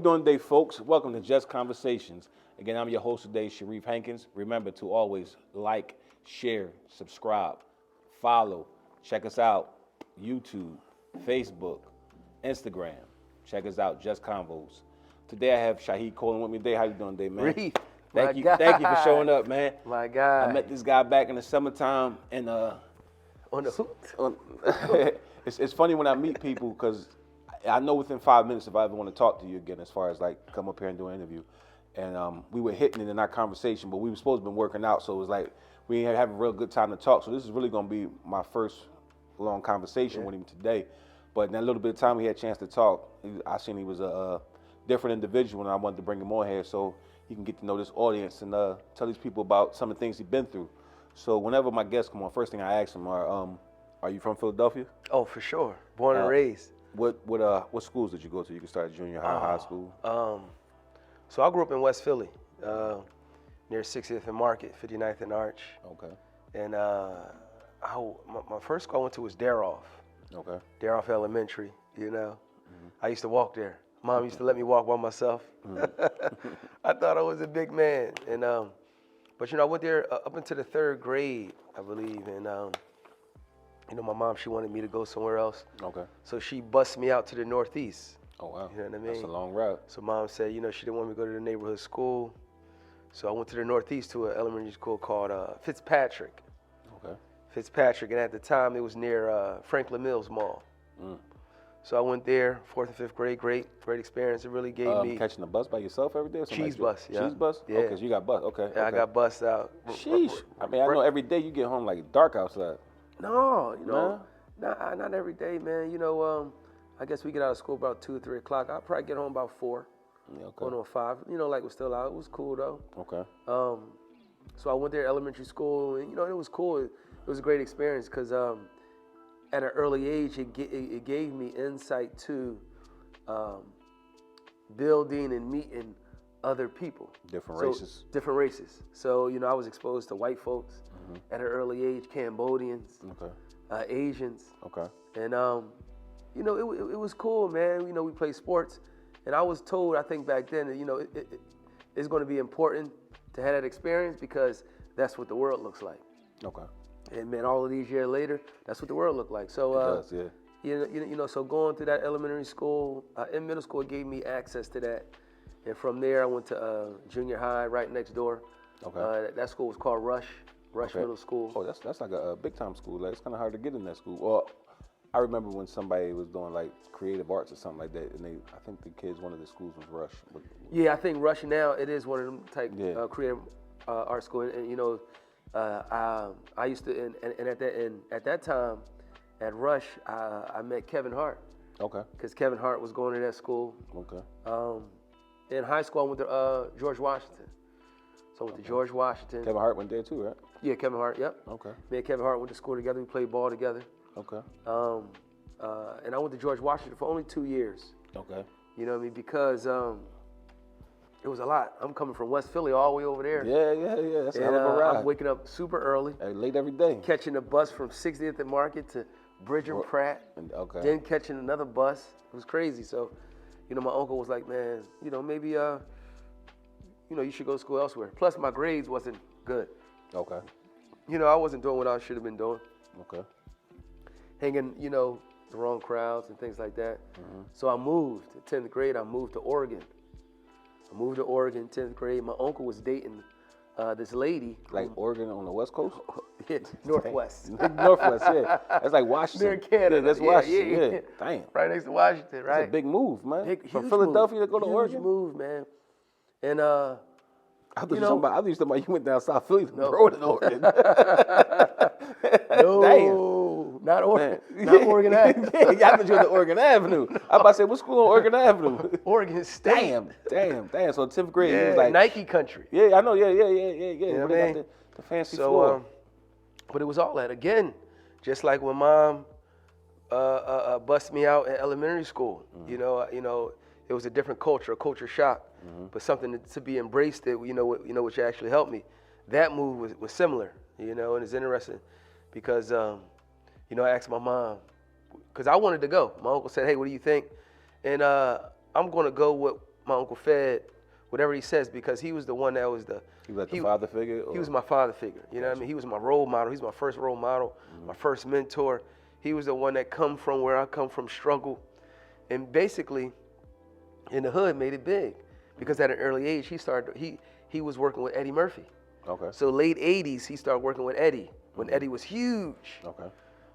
doing today, folks? Welcome to Just Conversations. Again, I'm your host today, Shaheed Hankins. Remember to always like, share, subscribe, follow. Check us out, YouTube, Facebook, Instagram. Check us out, Just Convos. Today I have Shaheed Colen with me today. How you doing today, man? Reef, Thank you for showing up, man. My God. I met this guy back in the summertime, and on the hoot. it's funny when I meet people because I know within 5 minutes if I ever want to talk to you again, as far as like come up here and do an interview. And we were hitting it in our conversation, but we were supposed to be working out, so it was like we didn't have a real good time to talk. So this is really going to be my first long conversation with him today. But in that little bit of time we had a chance to talk, I seen he was a different individual, and I wanted to bring him on here so he can get to know this audience and tell these people about some of the things he's been through. So whenever my guests come on, first thing I ask them are you from Philadelphia? Oh, for sure. Born and raised. What schools did you go to? You can start junior high, high school. So I grew up in West Philly, near 60th and Market, 59th and Arch. Okay. And my first school I went to was Daroff. Okay. Daroff Elementary, you know. I used to walk there. Mom used to let me walk by myself. I thought I was a big man. And but you know, I went there up into the 3rd grade, I believe. And you know, my mom, she wanted me to go somewhere else. Okay. So she bussed me out to the Northeast. Oh, wow. You know what I mean? That's a long route. So mom said, you know, she didn't want me to go to the neighborhood school. So I went to the Northeast to an elementary school called Fitzpatrick. Okay. Fitzpatrick, and at the time it was near Franklin Mills Mall. So I went there, 4th and 5th grade, great experience. It really gave me catching the bus by yourself every day or something? cheese bus, yeah. Cheese bus? Yeah. Okay, so you got bus. Okay. Yeah, okay. I got bussed out. Sheesh. I mean, I know every day you get home like dark outside. No, you know, not every day, man. You know, I guess we get out of school about 2 or 3 o'clock. I'll probably get home about 4. Yeah, okay. Going on 5. You know, like we're still out. It was cool though. Okay. So I went there elementary school, and you know, it was cool. It was a great experience because at an early age, it gave me insight to building and meeting other people. Different races. Different races. So, you know, I was exposed to white folks at an early age, Cambodians, Asians. Okay. And, you know, it was cool, man. You know, we played sports. And I was told, I think back then, that, you know, it's going to be important to have that experience because that's what the world looks like. Okay. And man, all of these years later, that's what the world looked like. So, it does, yeah. You know, so going to that elementary school, in middle school, it gave me access to that. And from there, I went to junior high right next door. Okay. That school was called Rush Middle School. Oh, that's like a big time school. Like, it's kind of hard to get in that school. Well, I remember when somebody was doing like creative arts or something like that, and I think the kids, one of the schools was Rush. Yeah, I think Rush now it is one of them type creative art school. And you know, I used to, and at that time, at Rush, I met Kevin Hart. Okay. Because Kevin Hart was going to that school. Okay. In high school, I went to George Washington. So I went to George Washington. Kevin Hart went there too, right? Yeah, Kevin Hart. Yep. Okay. Me and Kevin Hart went to school together. We played ball together. Okay. And I went to George Washington for only 2 years. Okay. You know what I mean? Because it was a lot. I'm coming from West Philly all the way over there. Yeah. That's a hell of a ride. I'm waking up super early. Late every day. Catching a bus from 60th and Market to Bridger Pratt. Okay. Then catching another bus. It was crazy. So, you know, my uncle was like, man, you know, maybe, you know, you should go to school elsewhere. Plus, my grades wasn't good. Okay. You know, I wasn't doing what I should have been doing. Okay. Hanging, you know, the wrong crowds and things like that. So I moved. 10th grade, I moved to Oregon. I moved to Oregon, 10th grade. My uncle was dating this lady. Like Oregon on the West Coast? Yeah, Northwest. Northwest, yeah. That's like Washington. Near Canada. Yeah, that's Washington, yeah. Damn. Right next to Washington, right? That's a big move, man. From huge Philadelphia move. to go to Oregon? Huge move, man. And, I thought you talking about you went down South Philly to No. grow in Oregon. No, not Oregon. Not Oregon Avenue. Yeah, I thought you were the Oregon Avenue. I about to say, what school on Oregon Avenue? Oregon State. Damn. So 10th grade, Yeah, he was like Nike country. Yeah, I know. Yeah. You know what I mean? The fancy floor. But it was all that again, just like when mom bust me out in elementary school. You know, it was a different culture, a culture shock, but something to be embraced. That which actually helped me. That move was similar. You know, and it's interesting because you know, I asked my mom because I wanted to go. My uncle said, "Hey, what do you think?" And I'm going to go my uncle fed whatever he says because he was the one that was the. He was the father figure? Or? He was my father figure. You know what I mean? He was my role model. He's my first role model, my first mentor. He was the one that come from where I come from, struggle, and basically, in the hood, made it big because at an early age he was working with Eddie Murphy. Okay. So late 80s, he started working with Eddie when Eddie was huge. Okay.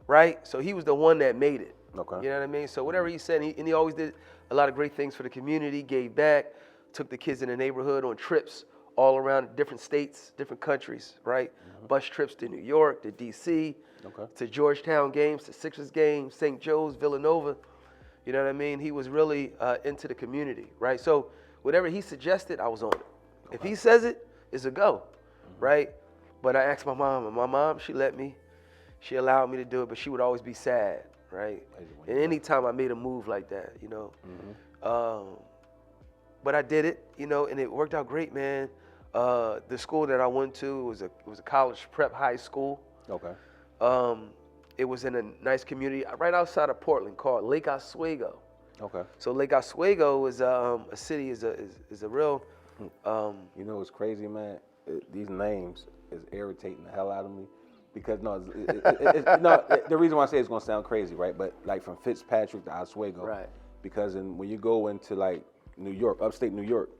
Right? So he was the one that made it. Okay. You know what I mean? So whatever he said, and he always did a lot of great things for the community, gave back, took the kids in the neighborhood on trips all around different states, different countries, right? Bus trips to New York, to DC, to Georgetown games, to Sixers games, St. Joe's, Villanova. You know what I mean? He was really into the community, right? So whatever he suggested, I was on it. If he says it, it's a go, right? But I asked my mom, and my mom, she let me. She allowed me to do it, but she would always be sad, right? And anytime I made a move like that, you know. But I did it, you know, and it worked out great, man. The school that I went to was a college prep high school. Okay. It was in a nice community right outside of Portland called Lake Oswego. Okay. So Lake Oswego is a city, is a real. You know what's crazy, man? These names is irritating the hell out of me. Because no, the reason why I say it's gonna sound crazy, right? But like from Fitzpatrick to Oswego, right? Because when you go into like New York, upstate New York,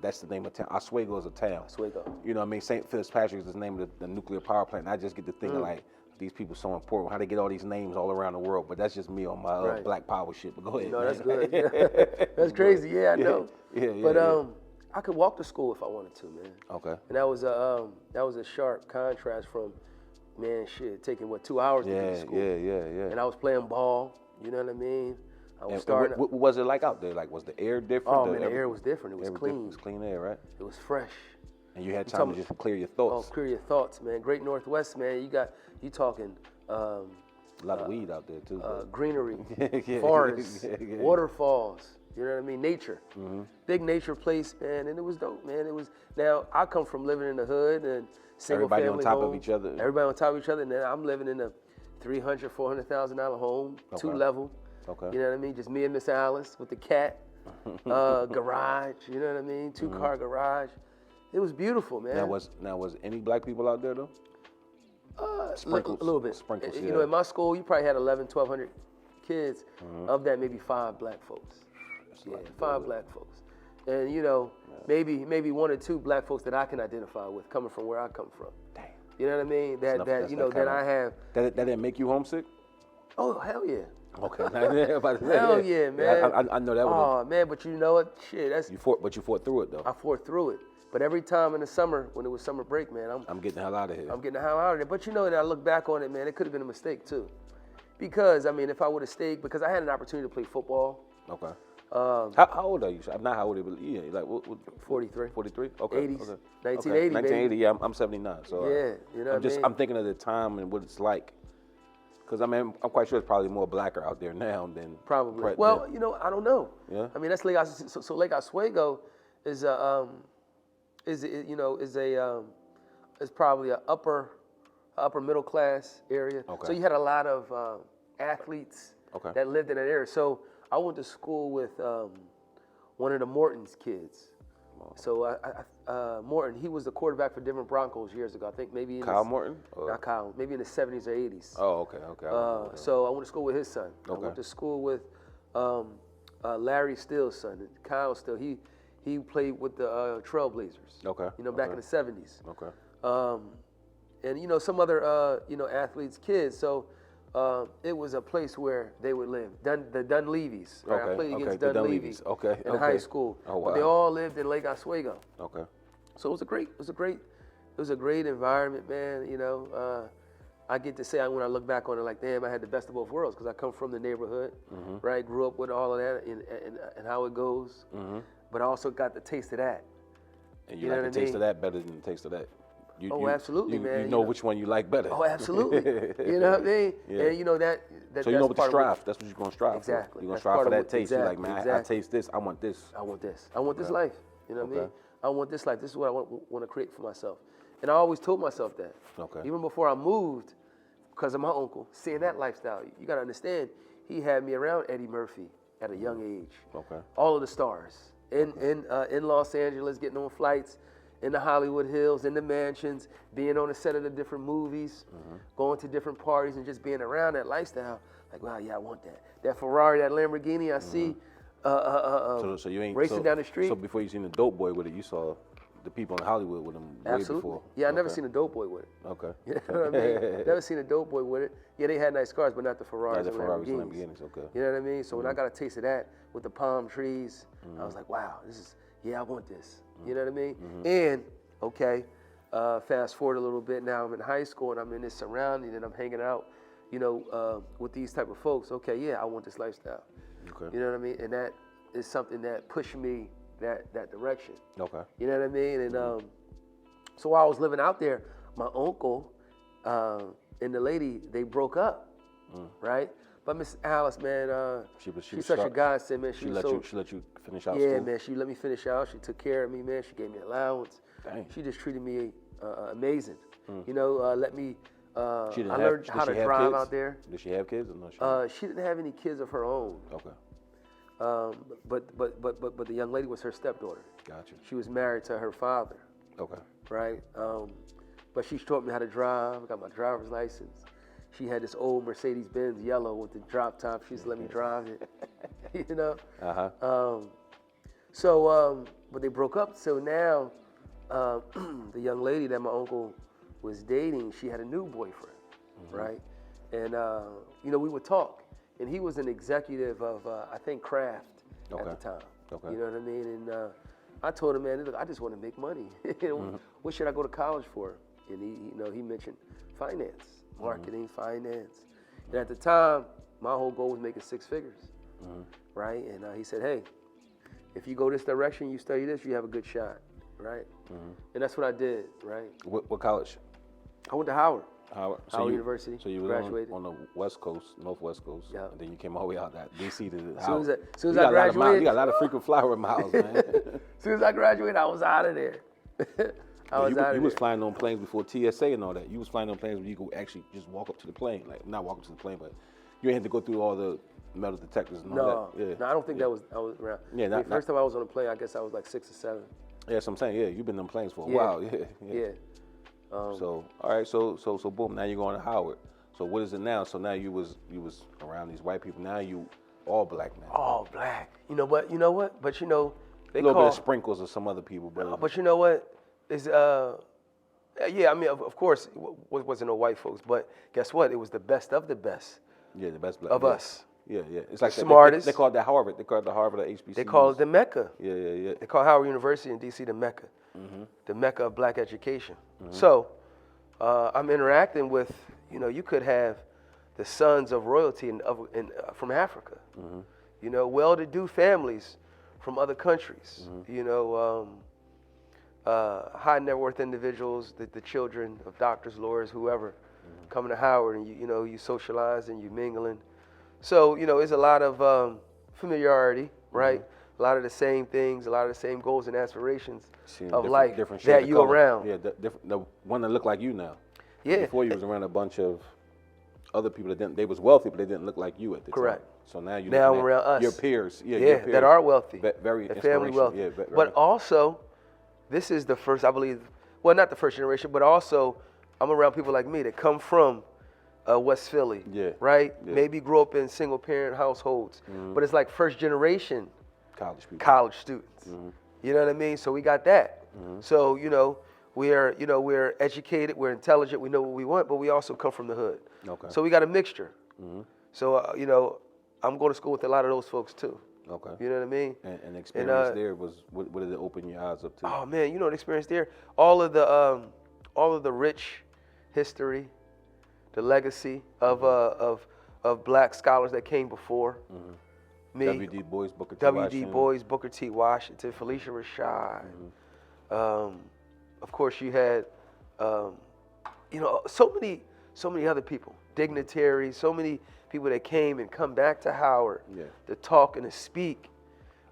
that's the name of town. Oswego is a town. Oswego. You know what I mean? St. Fitzpatrick is the name of the nuclear power plant. And I just get to thinking like these people so important. How they get all these names all around the world? But that's just me on my Black Power shit. But go ahead. No, that's good. That's crazy. Yeah, I know. But I could walk to school if I wanted to, man. Okay. And that was a sharp contrast from. Man, shit, taking 2 hours to get to school. Yeah. And I was playing ball, you know what I mean? I was starting. What was it like out there? Like, was the air different? Oh, man, the air was different. It was clean. It was clean air, right? It was fresh. And you had time to just clear your thoughts. Oh, clear your thoughts, man. Great Northwest, man. You talking. A lot of weed out there, too. Greenery, forests, waterfalls. You know what I mean? Nature. Big nature place, man. And it was dope, man. Now, I come from living in the hood and single everybody family on top home. of each other. Everybody on top of each other. And then I'm living in a $300,000, $400,000 home, 2-level. Okay. You know what I mean? Just me and Miss Alice with the cat. Garage. You know what I mean? 2-car garage. It was beautiful, man. Now was any black people out there though? Sprinkles. A little bit. Sprinkles. You know, in my school, you probably had 1,100 kids. Of that, maybe 5 black folks. Yeah, 5 black folks. And you know, maybe 1 or 2 black folks that I can identify with, coming from where I come from. Damn. You know what I mean? That I have. That didn't make you homesick? Oh hell yeah. Okay. Hell yeah, man. I know that. Oh man, but you know what? Shit, that's. You fought through it though. I fought through it. But every time in the summer, when it was summer break, man, I'm getting the hell out of here. I'm getting the hell out of there. But you know, that I look back on it, man, it could have been a mistake too. Because I mean, if I would have stayed, because I had an opportunity to play football. Okay. How old are you? I'm not how old are you, but yeah, like what 43. 43? Okay. 80s. Okay. 1980, 1980, baby. yeah, I'm 79. So yeah, you know what I mean? I'm thinking of the time and what it's like. Because I mean, I'm quite sure it's probably more blacker out there now than probably. Well, you know, I don't know. Yeah. I mean, that's Lake Oswego. So Lake Oswego is probably a upper middle class area. Okay. So you had a lot of athletes that lived in that area. So I went to school with one of the Morton's kids. So Morton, he was the quarterback for Denver Broncos years ago. I think maybe in Kyle Morton? Not Kyle, maybe in the 70s or 80s. Oh, okay. So I went to school with his son. Okay. I went to school with Larry Steele's son, Kyle Steele. He played with the Trailblazers. Okay. You know, back in the 70s. Okay. And you know, some other athletes' kids. So it was a place where they would live. The Dunleavys. Right? I played against Dunleavy in high school. Oh, wow. But they all lived in Lake Oswego. Okay. So it was a great environment, man. You know, I get to say when I look back on it, like, damn, I had the best of both worlds because I come from the neighborhood, right? Grew up with all of that and how it goes. But I also got the taste of that. And you like the taste of that better than the taste of that. Absolutely, man. You know which one you like better. Oh, absolutely. You know what I mean? Yeah. And you know that. So you know what to strive. That's what you're gonna strive exactly. for. You're gonna strive for that taste. Exactly. You're like, man, I taste this. I want this. I want this. I want this life. You know what I mean? I want this life. This is what I want to create for myself. And I always told myself that. Okay. Even before I moved, because of my uncle, seeing that lifestyle, you got to understand, he had me around Eddie Murphy at a young age. Okay. All of the stars. in Los Angeles, getting on flights in the Hollywood Hills, in the mansions, being on the set of the different movies, going to different parties, and just being around that lifestyle. Like, wow, yeah, I want that. That Ferrari, that Lamborghini, I see So you ain't racing down the street. So before you seen the Dope Boy with it, you saw the people in Hollywood with him way Absolutely. before. Yeah, I never seen a dope boy with it. Okay. You know what I mean? Never seen a dope boy with it. Yeah, they had nice cars, but not the Ferraris Not the and Ferraris and Lamborghinis. Lamborghinis, okay. You know what I mean? So when I got a taste of that with the palm trees, I was like, wow, I want this. You know what I mean? And, okay, fast forward a little bit, now I'm in high school and I'm in this surrounding and I'm hanging out, with these type of folks. Okay, yeah, I want this lifestyle. Okay. You know what I mean? And that is something that pushed me that direction. Okay. You know what I mean? And so while I was living out there, my uncle and the lady, they broke up, right? But Miss Alice, man, she's such a godsend, man. She let you finish out yeah, school? man, she let me finish out. She took care of me, man. She gave me allowance. Dang. She just treated me amazing. Let me. I learned how to have drive kids? out there. Did she have kids or no? She didn't have any kids of her own. Okay. But the young lady was her stepdaughter. Gotcha. She was married to her father. Okay. Right? But she taught me how to drive. I got my driver's license. She had this old Mercedes-Benz yellow with the drop top. She used to let me drive it, but they broke up. So now, the young lady that my uncle was dating, she had a new boyfriend, right? And, we would talk. And he was an executive of, I think, Kraft at the time. Okay. You know what I mean? And I told him, man, look, I just want to make money. What should I go to college for? And he mentioned finance, marketing, finance. And at the time, my whole goal was making six figures, right? And he said, hey, if you go this direction, you study this, you have a good shot, right? And that's what I did, right? What college? I went to Howard. Howard University. So you were graduated on the West Coast, Northwest Coast, and then you came all the way out that DC to Howard. As soon as I graduated, you got a lot of frequent flyer miles, man. As soon as I graduated, I was out of there. You was flying on planes before TSA and all that. You was flying on planes where you could actually just walk up to the plane, like not walk up to the plane, but you didn't have to go through all the metal detectors and all that. Yeah. No, I don't think I was around. Yeah, first time I was on a plane, I guess I was like 6 or 7. Yeah, so I'm saying, you've been on planes for a while. Yeah. So all right, so boom, now you're going to Howard. So what is it now? So now you was around these white people. Now you all black now. All black. You know what? But they a little bit of sprinkles of some other people, but but you know what? Is I mean, of course, it wasn't no white folks, but guess what? It was the best of the best. Yeah, the best black of us. Yeah. It's like the smartest. They call it the Harvard. They call it the Harvard of HBCUs. They call it the Mecca. Yeah. They call Howard University in DC the Mecca, the Mecca of black education. So I'm interacting with, you could have the sons of royalty from Africa, well-to-do families from other countries, high net worth individuals, the children of doctors, lawyers, whoever, coming to Howard, and you socialize and you mingling. So it's a lot of familiarity, right? A lot of the same things, a lot of the same goals and aspirations of life that you around. Yeah, the one that look like you now. Yeah. Before you was around a bunch of other people that they was wealthy, but they didn't look like you at the Correct. time. So now I'm around us. Your peers. Yeah, your peers, that are wealthy. Very the family wealthy. Yeah, but also, this is the first, I believe, well, not the first generation, but also I'm around people like me that come from West Philly, right? Yeah. Maybe grew up in single parent households, but it's like first generation college students. You know what I mean? So we got that. So, we're educated, we're intelligent, we know what we want, but we also come from the hood. Okay. So we got a mixture. So, I'm going to school with a lot of those folks too. Okay. You know what I mean? And the experience there was, what did it open your eyes up to? Oh man, the experience there, all of the rich history, the legacy of black scholars that came before me. W.D. Boys, Booker T. Washington, Felicia Rashad. Of course, you had, so many other people, dignitaries, so many people that came and come back to Howard to talk and to speak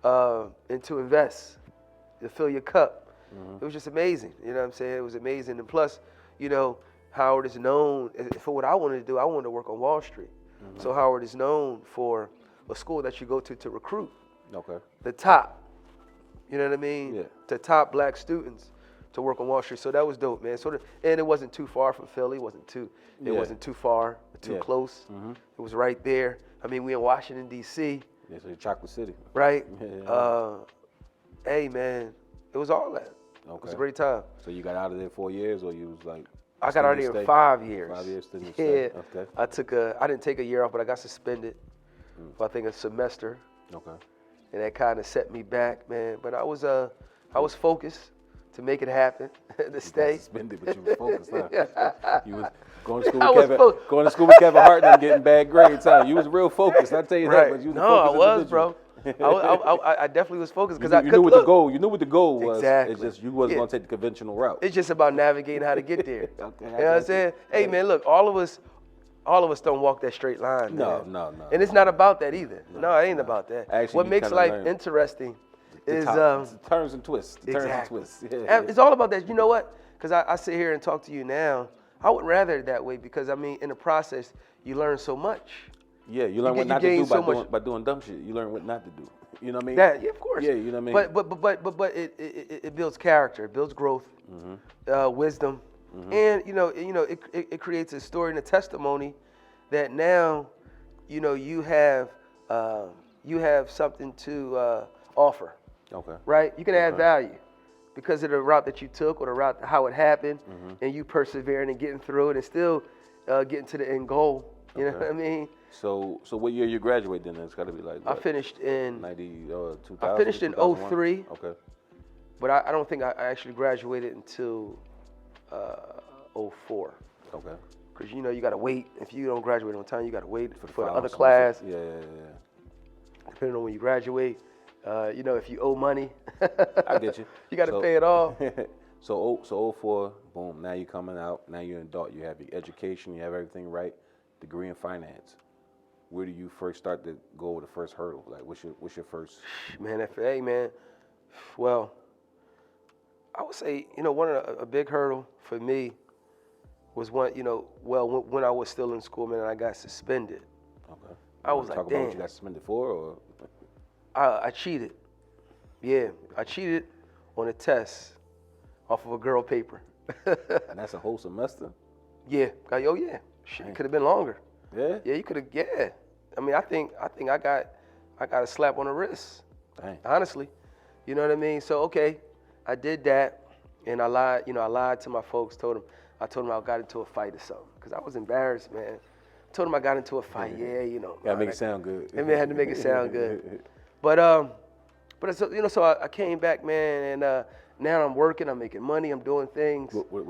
and to invest, to fill your cup. It was just amazing. You know what I'm saying? It was amazing. And plus, Howard is known for what I wanted to do. I wanted to work on Wall Street. So Howard is known for a school that you go to recruit. Okay. The top You know what I mean? Yeah. To top black students to work on Wall Street. So that was dope, man. And it wasn't too far from Philly. It wasn't too far, too close. It was right there. I mean, we in Washington, D.C. Yeah, so Chocolate City. Right? Yeah. Hey, man, it was all that. Okay. It was a great time. So you got out of there 4 years, or you was like? I got out of there 5 years. 5 years, didn't Yeah. Okay. I didn't take a year off, but I got suspended for I think a semester. Okay. And that kind of set me back, man. But I was focused to make it happen, to stay. Suspended, but you was focused, huh? You was going to school with Kevin Hart and getting bad grades, huh? You was real focused. I tell you that, but you was a focused individual. Bro. I definitely was focused because you knew what the goal. You knew what the goal was. Exactly. It's just you wasn't going to take the conventional route. It's just about navigating how to get there. Okay, you know what I'm saying? Hey, man, look, all of us don't walk that straight line. No. And it's not about that either. No, it ain't about that. Actually, what makes life interesting is turns and twists. Exactly. Yeah. It's all about that. You know what? Because I sit here and talk to you now. I would rather it that way because I mean, in the process, you learn so much. Yeah, you learn what not to do by doing dumb shit. You learn what not to do. You know what I mean? Yeah, of course. Yeah, you know what I mean. But it builds character, it builds growth, wisdom, and it creates a story and a testimony that now, you have something to offer. Okay. Right? You can add value because of the route that you took or the route how it happened, and you persevering and getting through it and still getting to the end goal. You know what I mean? So what year you graduate then? It's got to be like what? I finished in 2000. I finished in 03. Okay. But I don't think I actually graduated until 04. Okay. Because you got to wait. If you don't graduate on time, you got to wait for the other semester. class. Yeah. Depending on when you graduate, if you owe money, I get you. You got to pay it off. So 04, boom. Now you're coming out. Now you're an adult. You have your education. You have everything right. Degree in finance. Where do you first start to go over the first hurdle? Like, what's your first? Man, well, I would say, a big hurdle for me was when I was still in school, man, and I got suspended. Okay. I was like, talk damn. about what you got suspended for, or? I cheated. Yeah, I cheated on a test off of a girl paper. And that's a whole semester? Yeah. Oh yeah. Shit, it could have been longer. Yeah? Yeah, you could have. Yeah. I mean, I think I got a slap on the wrist. Dang. Honestly, you know what I mean. So okay, I did that, and I lied. I lied to my folks. I told them I got into a fight or something because I was embarrassed, man. I told them I got into a fight. Yeah, Gotta make it sound good. I had to make it sound good. But so I came back, man, and now I'm working. I'm making money. I'm doing things. Where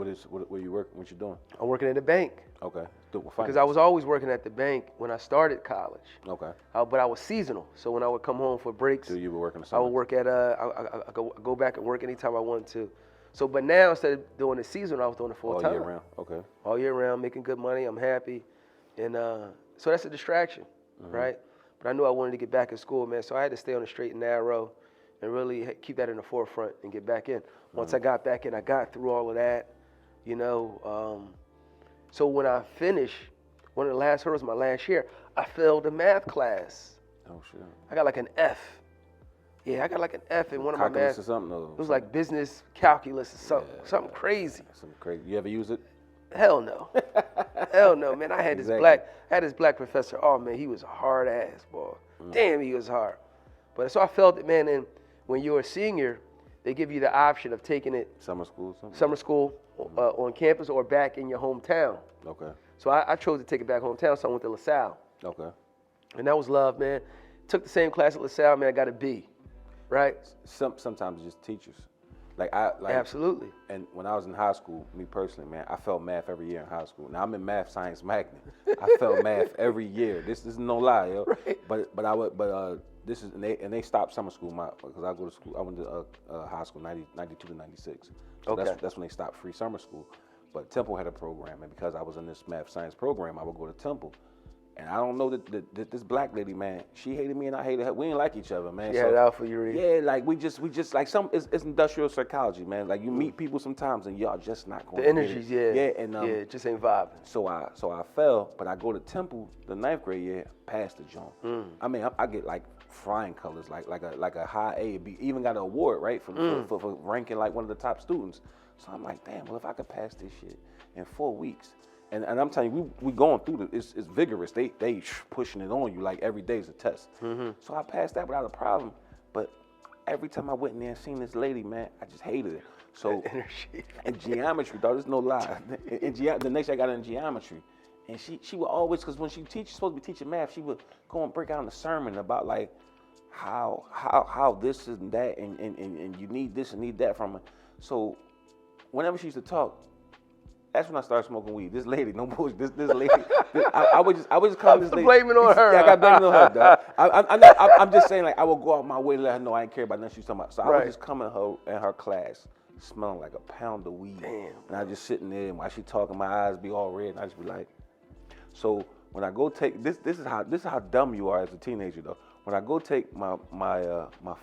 you working? What you doing? I'm working in the bank. Okay. Because I was always working at the bank when I started college. Okay. But I was seasonal, so when I would come home for breaks, So you were working. I would work at I go back and work anytime I wanted to. So, but now instead of doing the seasonal, I was doing it full time. All year round. Okay. All year round, making good money. I'm happy, and so that's a distraction, right? But I knew I wanted to get back in school, man. So I had to stay on the straight and narrow, and really keep that in the forefront and get back in. Once I got back in, I got through all of that, So when I finished, one of the last hurdles, my last year, I failed a math class. Oh shit. I got like an F. Yeah, I got like an F in one of my math. Or something? It was like business calculus or something crazy. Something crazy. You ever use it? Hell no. Hell no, man. I had this black professor. Oh man, he was a hard ass, boy. Damn, he was hard. But so I felt it, man. And when you're a senior, they give you the option of taking it summer school on campus or back in your hometown. Okay. So I chose to take it back hometown, so I went to LaSalle. Okay. And that was love, man. Took the same class at LaSalle, man. I got a B, right? Sometimes it's just teachers. Absolutely. And when I was in high school, me personally, man, I failed math every year in high school. Now I'm in math science magnet. I failed math every year. This is no lie, yo. Right. But this is and they stopped summer school because I go to school. I went to high school 92 to 96. So okay. That's when they stopped free summer school. But Temple had a program, and because I was in this math science program, I would go to Temple. And I don't know that this black lady, man, she hated me and I hated her. We didn't like each other, man. She had it out for you, yeah, like we just like it's industrial psychology, man. Like you meet people sometimes and y'all just not going. The energies, yeah, and it just ain't vibing. So I fell, but I go to Temple the 9th grade year, passed the jump. I mean, I get like flying colors, like a high A. Even got an award, right, for ranking like one of the top students. So I'm like, damn, well, if I could pass this shit in 4 weeks, and I'm telling you, we going through it's vigorous. They pushing it on you like every day is a test. So I passed that without a problem. But every time I went in there and seen this lady, man, I just hated it. So in geometry, dog, there's no lie. The next year I got in geometry. And she would always, because when she's supposed to be teaching math, she would go and break out in a sermon about like how this and that, and you need this and need that from her. So whenever she used to talk, that's when I started smoking weed. This lady, no bullshit. This lady, I would just come to this lady. Blaming on her. Yeah, I got blaming on her, dog. I'm just saying, like, I would go out my way to let her know I didn't care about nothing she was talking about. So I would just come in her class, smelling like a pound of weed. Damn. And I just sitting there, and while she talking, my eyes be all red, and I just be like. So when I go take this is how dumb you are as a teenager, though. When I go take my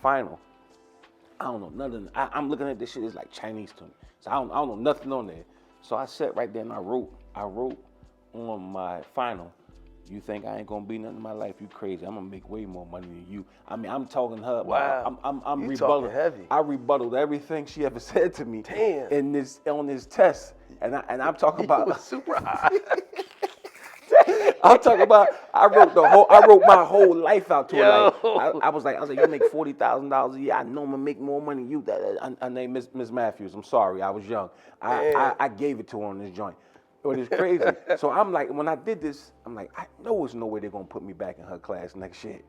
final, I don't know nothing. I'm looking at this shit, it's like Chinese to me. So I don't know nothing on there. So I sat right there and I wrote on my final, you think I ain't gonna be nothing in my life? You crazy. I'm gonna make way more money than you. I mean, I'm talking her. Wow. I'm you rebutting. Heavy. I rebutted everything she ever said to me. Damn. on this test. And I'm talking about you was super high. I'm talking about I wrote my whole life out to her. Like, I was like, you make $40,000 a year. I know I'm gonna make more money than you. Her name is Miss Matthews. I'm sorry, I was young. I gave it to her on this joint. But it's crazy. So I'm like, when I did this, I'm like, I know there's no way they're gonna put me back in her class next year.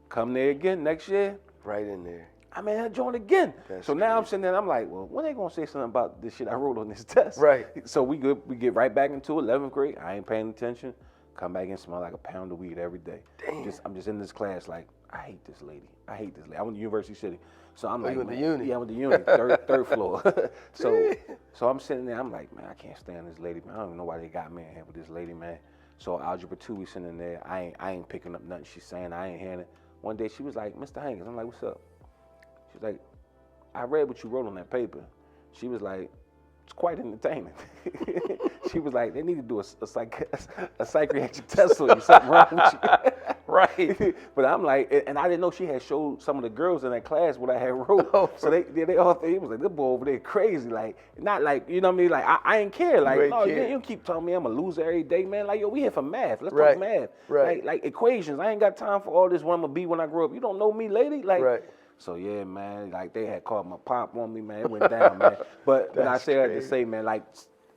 Come there again next year. Right in there. I'm in her joint again. So now I'm sitting there and I'm like, well, when they gonna say something about this shit I wrote on this test? Right. So we get right back into 11th grade. I ain't paying attention. Come back and smell like a pound of weed every day. Damn. I'm just in this class like, I hate this lady. I went to University City. So I'm like, you went to uni? Yeah, I went to uni, third floor. so I'm sitting there, I'm like, man, I can't stand this lady, man. I don't even know why they got me in here with this lady, man. So Algebra 2, we sitting in there. I ain't picking up nothing she's saying. I ain't hearing it. One day she was like, Mr. Hankins. I'm like, what's up? She's like, I read what you wrote on that paper. She was like, it's quite entertaining. She was like, they need to do a psychiatric test on you. Something wrong with you. Right. But I'm like, and I didn't know she had showed some of the girls in that class what I had wrote. So they all think, it was like, this boy over there crazy. Like, not like, you know what I mean? Like, I ain't care. Like, no, you keep telling me I'm a loser every day, man. Like, yo, we here for math. Let's talk math. Right. Like equations. I ain't got time for all this what I'm going to be when I grow up. You don't know me, lady? Like, right. So yeah, man, like they had called my pop on me, man. It went down, man. But I say that to say, man, like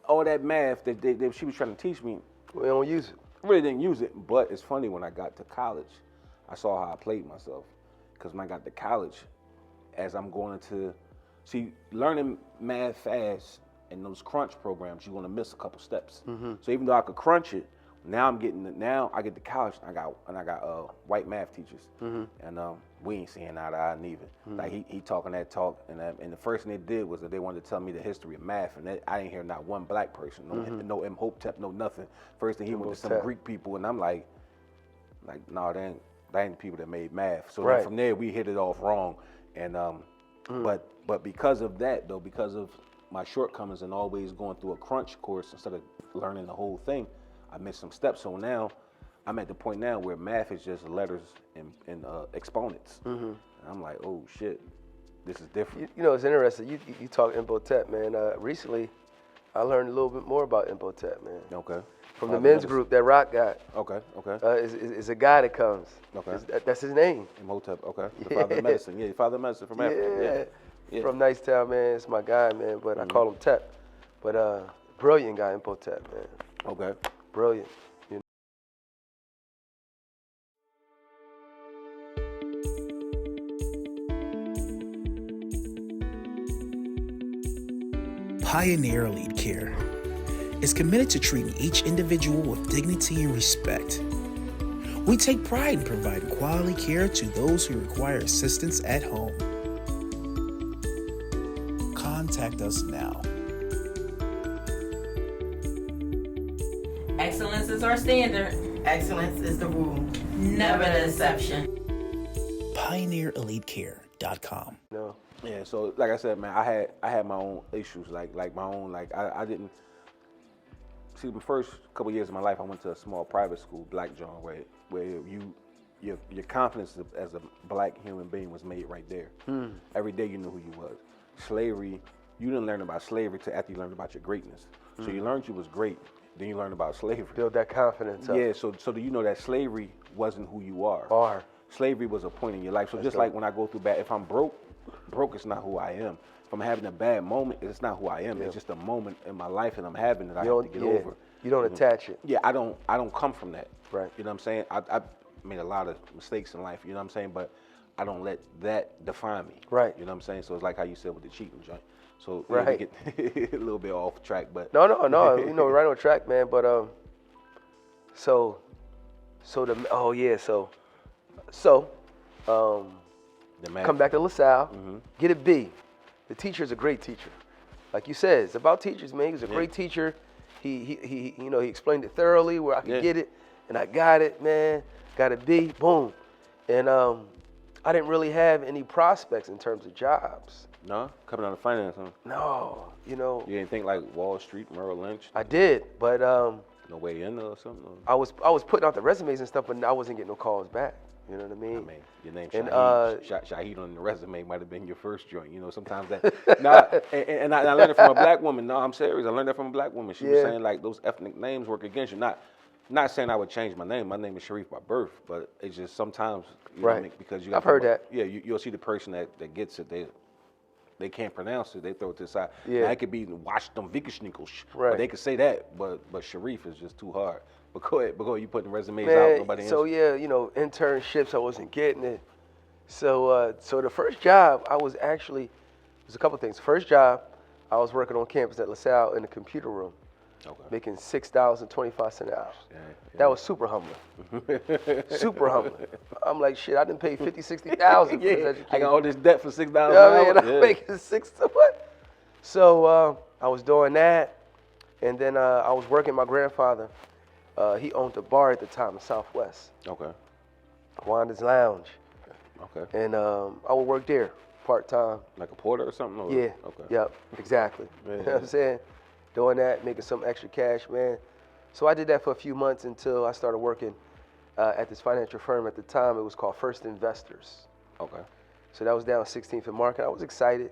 all that math that she was trying to teach me, we don't use it. Really didn't use it. But it's funny, when I got to college, I saw how I played myself. Because when I got to college, as I'm going into, learning math fast in those crunch programs, you're gonna miss a couple steps. So even though I could crunch it, now I get to college and I got white math teachers, and we ain't seeing eye to eye neither. Like he talking that talk, and the first thing they did was that they wanted to tell me the history of math, and I didn't hear not one black person, no Imhotep, no nothing. First thing he went to some Greek people, and I'm like, no, that ain't the people that made math. So then from there we hit it off wrong, and but because of that though, because of my shortcomings and always going through a crunch course instead of learning the whole thing, I missed some steps. So now I'm at the point now where math is just letters and exponents. And I'm like, oh shit, this is different. You know, it's interesting. You talk Imhotep, man. Recently, I learned a little bit more about Imhotep, man. Okay. From the men's group that Rock got. Okay. Is a guy that comes. Okay. That's his name. Imhotep. Okay. The father of medicine. Yeah, the father of medicine from Africa. Yeah. From Nicetown, man. It's my guy, man. But I call him Tep. But brilliant guy, Imhotep, man. Okay. Brilliant. Pioneer Elite Care is committed to treating each individual with dignity and respect. We take pride in providing quality care to those who require assistance at home. Contact us now. Excellence is our standard. Excellence is the rule, never the exception. PioneerEliteCare.com. No. Yeah, so like I said, man, I had my own issues, like my own, like I didn't see the first couple years of my life. I went to a small private school, Black John, where you your confidence as a black human being was made right there. Every day you knew who you was. Slavery, you didn't learn about slavery till after you learned about your greatness. So you learned you was great, then you learned about slavery. Build that confidence up. Yeah, so do you know that slavery wasn't who you are? Slavery was a point in your life. So just like when I go through bad, if I'm broke is not who I am. If I'm having a bad moment, it's not who I am. It's just a moment in my life that I'm having that I have to get over. You don't attach it. Yeah, I don't come from that. Right. You know what I'm saying? I made a lot of mistakes in life, you know what I'm saying? But I don't let that define me. Right. You know what I'm saying? So it's like how you said with the cheating joint. So right. We get a little bit off track, but no, you know, right on track, man. But come back to LaSalle, get a B. The teacher's a great teacher. Like you said, it's about teachers, man. He was a great teacher. He you know, he explained it thoroughly where I could get it, and I got it, man. Got a B, boom. And I didn't really have any prospects in terms of jobs. No? Coming out of finance, huh? No, you know. You didn't think like Wall Street, Merrill Lynch? I did, but no way in or something? I was putting out the resumes and stuff, but I wasn't getting no calls back. You know what I mean? I mean, your name and, Shaheed, Shaheed on the resume might have been your first joint. You know, sometimes that. and I learned it from a black woman. No, I'm serious. I learned that from a black woman. She was saying like those ethnic names work against you. Not saying I would change my name. My name is Sharif by birth, but it's just sometimes you know what I mean? Because you. I've heard that. Yeah, you'll see the person that gets it. They can't pronounce it. They throw it to the side. Yeah. Now, it could be Washington Vikishnickles. Right. But they could say that, but Sharif is just too hard. But go ahead, you putting resumes Man, out, nobody so answers. yeah, you know, internships, I wasn't getting it. So the first job I was actually, there's a couple things. First job, I was working on campus at LaSalle in the computer room, making $6.25 an hour. Yeah. That was super humbling. Super humbling. I'm like, shit, I didn't pay $50,000, $60,000 for this education. I got all this debt for $6 an hour. I mean, I'm making what? So I was doing that, and then I was working. My grandfather, he owned a bar at the time in Southwest. Okay. Wanda's Lounge. Okay. And I would work there part-time. Like a porter or something? Or? Yeah. Okay. Yep, exactly. Yeah. You know what I'm saying? Doing that, making some extra cash, man. So I did that for a few months until I started working at this financial firm. At the time, it was called First Investors. Okay. So that was down 16th and Market. I was excited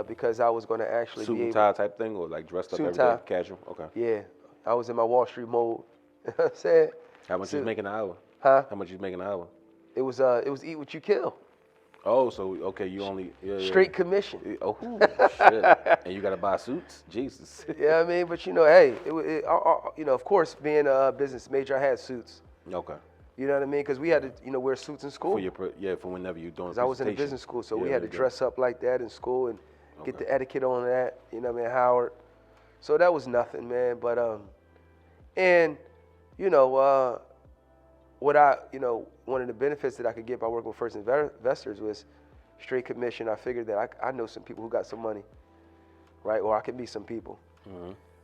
because I was going to actually suit be and tie type thing, or like dressed up every day, casual? Okay. Yeah. I was in my Wall Street mode. You know what I'm saying? How much you making an hour? Huh? How much you making an hour? It was eat what you kill. Oh, so okay, you only straight commission. Oh shit! And you gotta buy suits, Jesus. Yeah, I mean, but you know, hey, you know, of course, being a business major, I had suits. Okay. You know what I mean? Because we had to, you know, wear suits in school. For whenever you're doing. Because I was in a business school, so we had to dress up like that in school and get the etiquette on that. You know what I mean, Howard. So that was nothing, man. But and you know, one of the benefits that I could get by working with First Investors was straight commission. I figured that I know some people who got some money, right? Or I can be some people,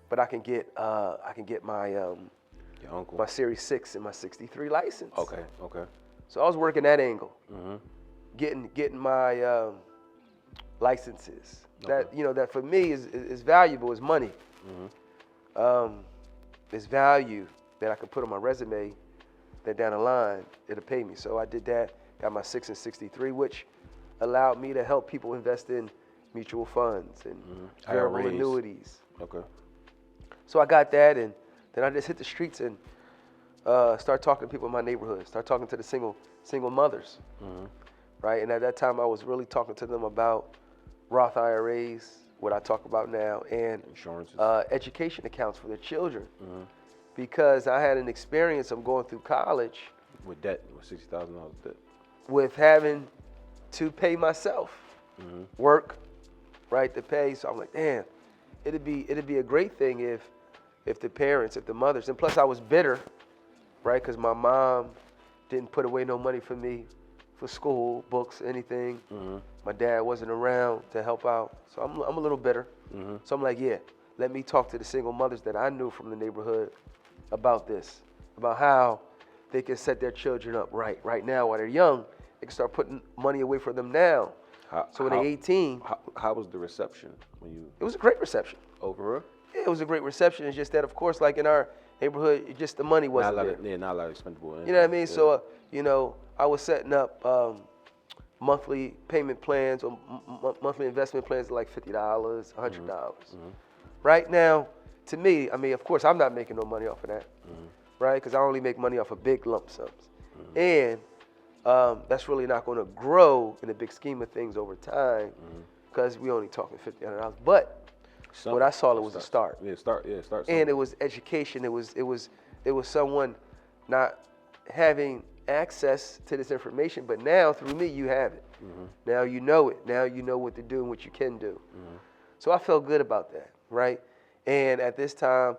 but I can get my your uncle, my Series 6 and my 63 license. Okay. So I was working that angle, getting my licenses. That that for me is valuable. Is money. It's value that I can put on my resume. That down the line, it'll pay me. So I did that, got my 6 and 63, which allowed me to help people invest in mutual funds and variable annuities. Okay. So I got that, and then I just hit the streets and start talking to people in my neighborhood, start talking to the single mothers, right? And at that time, I was really talking to them about Roth IRAs, what I talk about now, and insurances, education accounts for their children. Because I had an experience of going through college with debt, with $60,000 debt, with having to pay myself, work, right, to pay. So I'm like, damn, it'd be a great thing if the parents, if the mothers, and plus I was bitter, right, because my mom didn't put away no money for me for school, books, anything. My dad wasn't around to help out, so I'm a little bitter. So I'm like, yeah, let me talk to the single mothers that I knew from the neighborhood about this, about how they can set their children up right now while they're young. They can start putting money away for them now. So when they're 18. How was the reception when you? It was a great reception. Over? Yeah, it was a great reception. It's just that, of course, like in our Neighborhood, just the money wasn't there. Not a lot of expendable. You know what I mean? So, I was setting up monthly payment plans or monthly investment plans like $50, $100. Right now, to me, I mean, of course, I'm not making no money off of that, right? Because I only make money off of big lump sums. And that's really not going to grow in the big scheme of things over time because we only talking $50, $100. But what I saw, it was a start. Start. And it was education. It was someone not having access to this information, but now through me, you have it. Now you know it. Now you know what to do and what you can do. So I felt good about that, right? And at this time,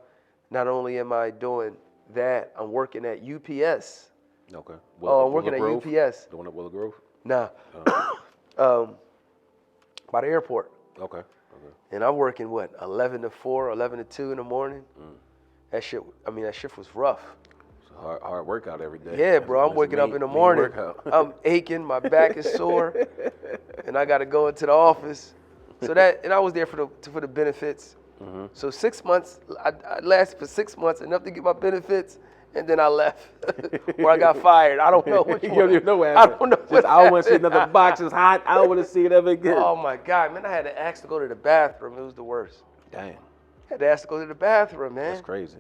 not only am I doing that, I'm working at UPS. Okay. I'm working at UPS. The one at Willow Grove? Nah. By the airport. Okay. And I'm working, 11 to 4, 11 to 2 in the morning? That shift was rough. It's a hard workout every day. Yeah, bro, I'm waking up in the morning. I'm aching, my back is sore, and I got to go into the office. So and I was there for the benefits. So 6 months, I lasted for 6 months, enough to get my benefits, and then I left, or I got fired. I don't know which one. You don't even know what happened. I don't know. I don't want to see another box. It's hot. I don't want to see it ever again. Oh my God, man! I had to ask to go to the bathroom. It was the worst. Damn. I had to ask to go to the bathroom, man. That's crazy.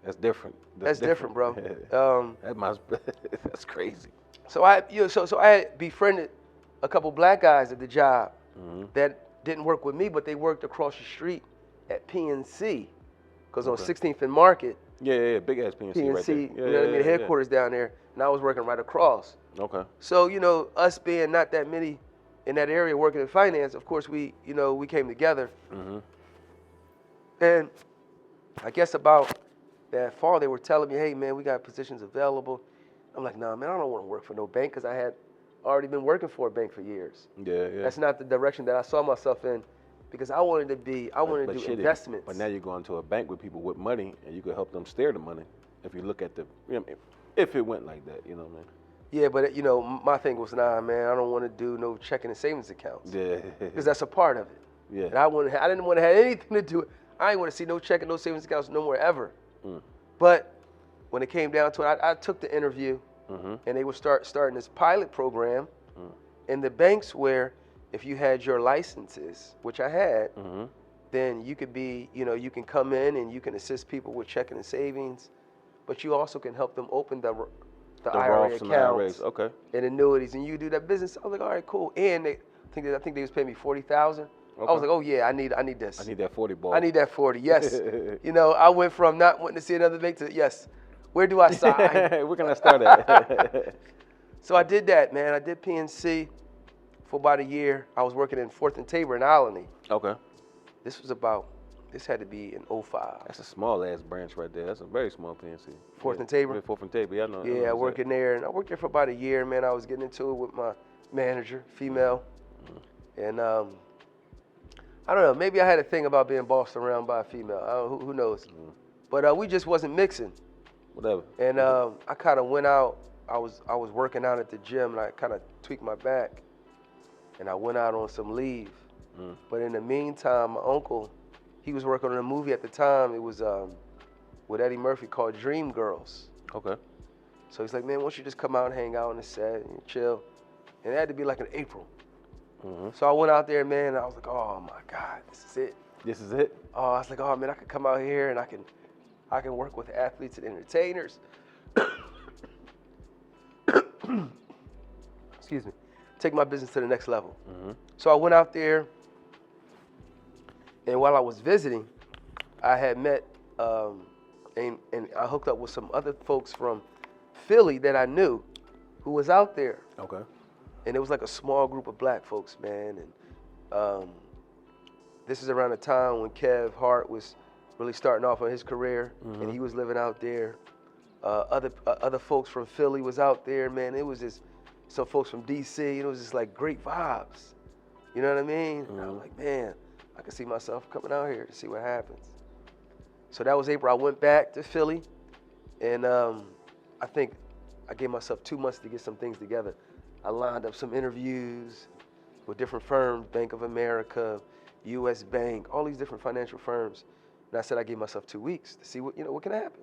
That's different. That's different, bro. That's crazy. So I had befriended a couple black guys at the job that didn't work with me, but they worked across the street at PNC, because on 16th and Market. Yeah, big ass PNC right there. You know what I mean? The headquarters down there, and I was working right across. Okay. So us being not that many in that area working in finance, of course we came together. And I guess about that fall, they were telling me, hey man, we got positions available. I'm like, nah man, I don't want to work for no bank, because I had already been working for a bank for years. Yeah. That's not the direction that I saw myself in, because I wanted to do investments. But now you're going to a bank with people with money, and you could help them steer the money. If you look at if it went like that, you know what I mean? Yeah, but my thing was, nah man, I don't want to do no checking and savings accounts. Yeah. Because that's a part of it. Yeah. And I didn't want to have anything to do. I didn't want to see no checking, no savings accounts no more ever. But when it came down to it, I took the interview, and they were starting this pilot program in the banks where if you had your licenses, which I had, then you could be, you can come in and you can assist people with checking and savings, but you also can help them open the IRA accounts and annuities, and you do that business. I was like, all right, cool. And I think they was paying me $40,000. I was like, oh yeah, I need this. I need that 40 ball. I need that 40. Yes. I went from not wanting to see another bank to yes. Where do I sign? Where can I start at? So I did that, man. I did PNC for about a year. I was working in 4th and Tabor in Alany. Okay. This had to be in 05. That's a small ass branch right there. That's a very small PNC. 4th and Tabor? Yeah, 4th and Tabor, yeah, I know. Yeah, I worked in there, and I worked there for about a year, man. I was getting into it with my manager, female. And I don't know, maybe I had a thing about being bossed around by a female. Who knows? But we just wasn't mixing. Whatever. And I kind of went out. I was working out at the gym, and I kind of tweaked my back. And I went out on some leave. But in the meantime, my uncle, he was working on a movie at the time. It was with Eddie Murphy called Dream Girls. Okay. So he's like, man, why don't you just come out and hang out on the set and chill? And it had to be like in April. So I went out there, man, and I was like, oh my God, this is it. This is it? Oh, I was like, oh man, I could come out here and I can work with athletes and entertainers. Excuse me. Take my business to the next level. So I went out there, and while I was visiting, I had met and I hooked up with some other folks from Philly that I knew who was out there. Okay. And it was like a small group of black folks, man. And this is around the time when Kev Hart was really starting off on his career, and he was living out there. Other folks from Philly was out there, man. It was just some folks from DC, and it was just like great vibes. You know what I mean? And I was like, man, I can see myself coming out here to see what happens. So that was April. I went back to Philly, and I think I gave myself 2 months to get some things together. I lined up some interviews with different firms, Bank of America, U.S. Bank, all these different financial firms. And I said I gave myself 2 weeks to see what can happen.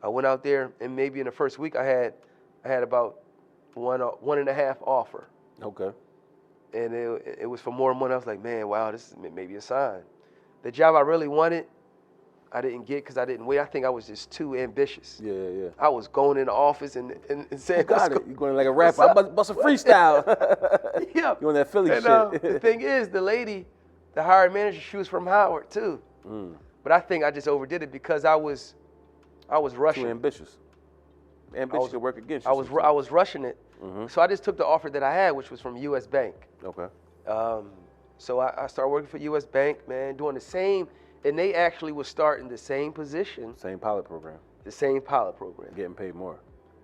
I went out there, and maybe in the first week I had about one and a half offer. Okay. And it was for more money. I was like, man, wow, this is maybe a sign. The job I really wanted, I didn't get because I didn't wait. I think I was just too ambitious. Yeah. I was going in the office and saying, Got it. You're going like a rapper. I'm about to bust a freestyle. Yeah. You on that Philly And, shit. the thing is, the lady, the hiring manager, she was from Howard too. But I think I just overdid it because I was rushing. Too ambitious. Ambitious to work against you. I was rushing it. So I just took the offer that I had, which was from U.S. Bank. Okay. So I started working for U.S. Bank, man, doing the same, and they actually was starting the same position. Same pilot program. The same pilot program. Getting paid more.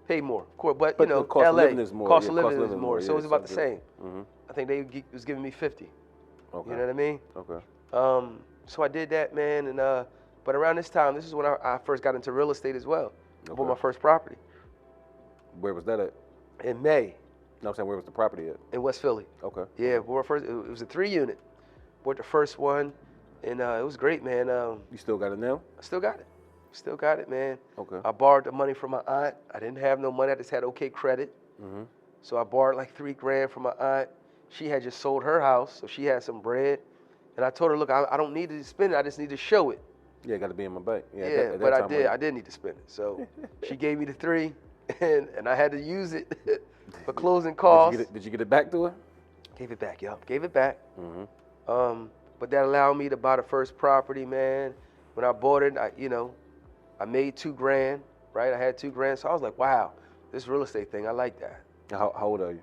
Paid more, of course, but the you know, cost of LA, living is more. cost Yeah, of living is more, so yeah, it was about the something. same. I think they was giving me 50. Okay. You know what I mean? Okay. So I did that, man, and but around this time, this is when I first got into real estate as well. I bought my first property Where was that at? in May No, I'm saying where was the property at? in West Philly. Okay. Yeah, bought my first. It was a 3-unit. Bought the first one, and it was great, man. You still got it now? I still got it. Still got it, man. Okay. I borrowed the money from my aunt. I didn't have no money. I just had okay credit. So I borrowed like $3,000 from my aunt. She had just sold her house, so she had some bread. And I told her, look, I don't need to spend it. I just need to show it. Yeah, got to be in my bank. Yeah, Yeah, but I did need to spend it. So she gave me the 3, and I had to use it for closing costs. Did you get it back to her? Gave it back, yup. Gave it back. But that allowed me to buy the first property, man. When I bought it, I made $2,000, right? I had $2,000, so I was like, wow, this real estate thing, I like that. How old are you?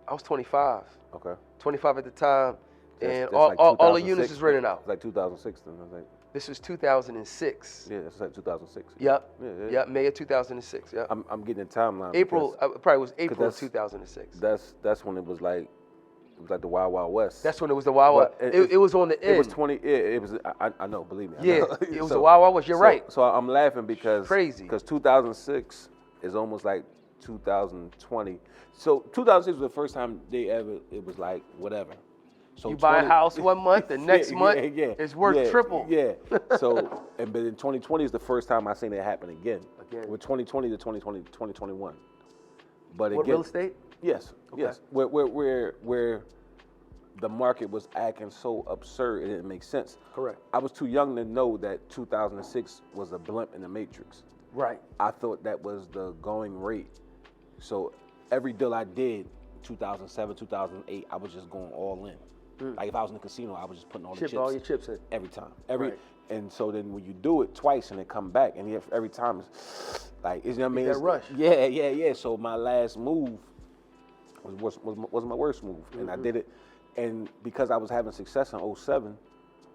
I was 25. Okay. 25 at the time, and That's all, like all the 2006. units is rented out. It's like 2006 then, I think. This was 2006. Yeah, it's like 2006. Yep. Yeah. Yep. May of 2006. Yep. I'm getting the timeline. April. Probably was April of that's- 2006. That's when it was like the Wild Wild West. That's when it was the Wild Wild. But It was on the end. It was 20. Yeah, it was. I know. Believe me. I Yeah, know. it was the Wild Wild West. You're right. So I'm laughing because Crazy. Because 2006 is almost like 2020. So 2006 was the first time it was like whatever. So You buy a house one month, the next month it's worth triple. Yeah. So but in 2020 is the first time I seen it happen again. With 2020 to 2021. But What, again, real estate? Yes. Okay. Yes. Where the market was acting so absurd, it didn't make sense. Correct. I was too young to know that 2006 was a blimp in the matrix. Right. I thought that was the going rate. So every deal I did, 2007, 2008, I was just going all in. Like if I was in the casino, I was just putting all the chips. All your chips in. Every time. Right. And so then when you do it twice and it come back, and every time it's like, you know what I mean? That rush. Yeah. So my last move was my worst move, and I did it. And because I was having success in 2007,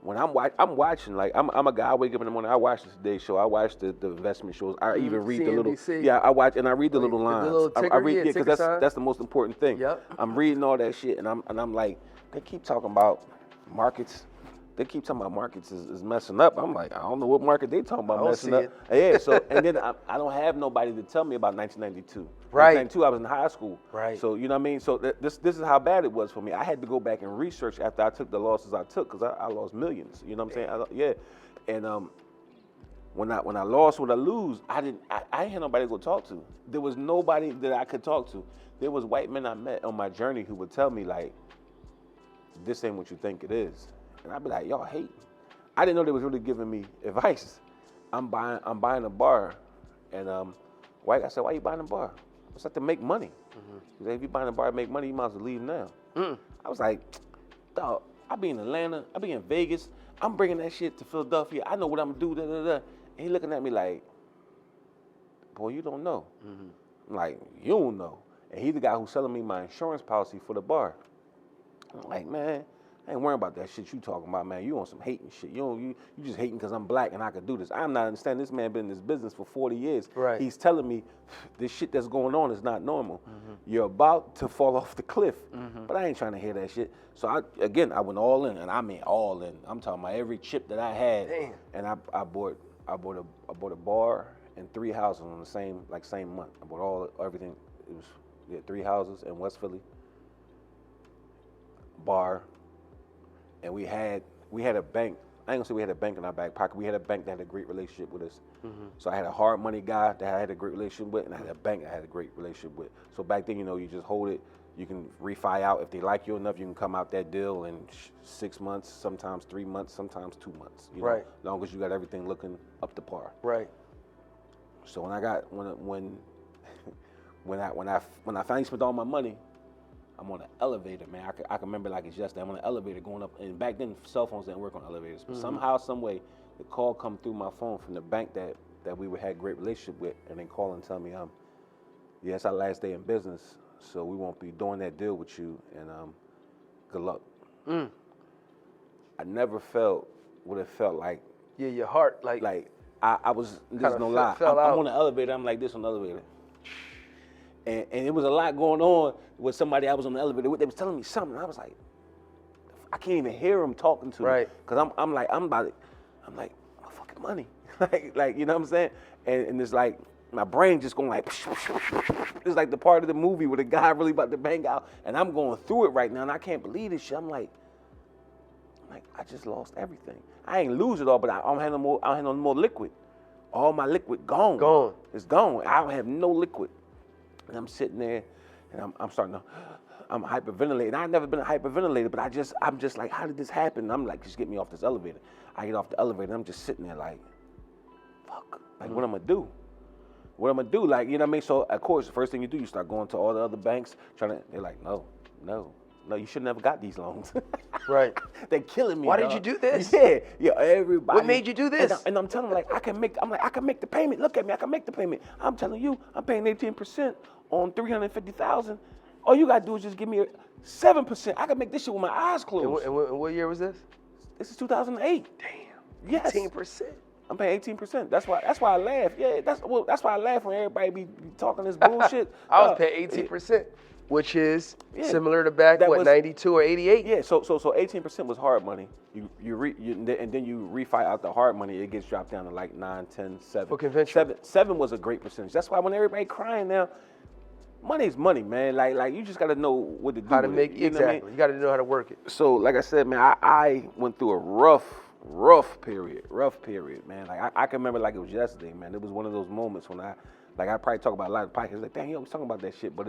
when I'm watching, like I'm a guy. I wake up in the morning. I watch the Today Show. I watch the investment shows. I even read the little. CNBC. Yeah, I watch and I read the little lines. little ticker, I read ticker because sign. that's the most important thing. Yep. I'm reading all that shit, and I'm like, they keep talking about markets. They keep talking about markets is messing up. I'm like, I don't know what market they talking about messing up. Yeah. So and then I don't have nobody to tell me about 1992. Right. 1992, I was in high school. Right. So you know what I mean. So this is how bad it was for me. I had to go back and research after I took the losses I took because I lost millions. You know what I'm saying? And when I lost, when I lose, I ain't had nobody to go talk to. There was nobody that I could talk to. There was white men I met on my journey who would tell me like, this ain't what you think it is. And I'd be like, y'all hate. I didn't know they was really giving me advice. I'm buying a bar, and white guy said, why you buying a bar? It's like to make money. He said, if you buying a bar to make money, you might as well leave now. I was like, dog, I be in Atlanta, I be in Vegas, I'm bringing that shit to Philadelphia. I know what I'm gonna do. And he looking at me like, boy, you don't know. I'm like, you don't know. And he's the guy who's selling me my insurance policy for the bar. I'm like, man, I ain't worrying about that shit you talking about, man. You on some hating shit. You just hating because I'm black and I could do this. I'm not understanding. This man been in this business for 40 years. Right. He's telling me this shit that's going on is not normal. You're about to fall off the cliff. But I ain't trying to hear that shit. So I went all in, and I mean all in. I'm talking about every chip that I had. Damn. And I bought a bar and 3 houses on the same month. I bought everything. It was 3 houses in West Philly. Bar. And we had a bank I ain't gonna say we had a bank in our back pocket. We had a bank that had a great relationship with us. So I had a hard money guy that I had a great relationship with, and I had a bank that I had a great relationship with. So back then, you just hold it. You can refi out. If they like you enough, you can come out that deal in 6 months, sometimes 3 months, sometimes 2 months. Right. As long as you got everything looking up to par. Right. So when I finally spent all my money, I'm on an elevator, man. I can remember like it's yesterday. I'm on an elevator going up, and back then cell phones didn't work on elevators. But somehow, some way, the call come through my phone from the bank that we had great relationship with, and then call and tell me, yeah, it's our last day in business, so we won't be doing that deal with you, and good luck. I never felt what it felt like. Yeah, your heart like I was, there's no lie. I'm on the elevator. I'm like this on the elevator. And it was a lot going on with somebody I was on the elevator with. They was telling me something. I was like, I can't even hear them talking to me. Because I'm like, my fucking money. like, you know what I'm saying? And it's like, my brain just going like, it's like the part of the movie where the guy really about to bang out. And I'm going through it right now, and I can't believe this shit. I'm like, I just lost everything. I ain't lose it all, but I don't have no more liquid. All my liquid gone. Gone. It's gone. I don't have no liquid. And I'm sitting there, and I'm hyperventilating. I've never been a hyperventilator, but I'm just like, how did this happen? And I'm like, just get me off this elevator. I get off the elevator, and I'm just sitting there like, fuck, like what I'm gonna do? What I'm gonna do? Like, you know what I mean? So of course, the first thing you do, you start going to all the other banks, they're like, no, you should never got these loans. Right. They're killing me. Why dog. did you do this? Yeah, everybody. What made you do this? And I'm telling them, like, I can make the payment. Look at me, I can make the payment. I'm telling you, I'm paying 18% on $350,000. All you gotta do is just give me 7%. I can make this shit with my eyes closed. And what year was this? This is 2008. Damn. Yes. 18%. I'm paying 18%. That's why I laugh. Yeah, that's why I laugh when everybody be talking this bullshit. I was paying 18%, which is similar to back, that was 92 or 88? Yeah, so 18% was hard money. And then you refi out the hard money, it gets dropped down to like 9, 10, 7. For conventional. 7 was a great percentage. That's why when everybody crying now, money's money, man. Like you just gotta know what to do. How to with make it, you know exactly. what I mean? You got to know how to work it. So like I said, man, I went through a rough period, man. Like I can remember like it was yesterday, man. It was one of those moments when I probably talk about a lot of podcasts. Like, dang, he always talking about that shit, but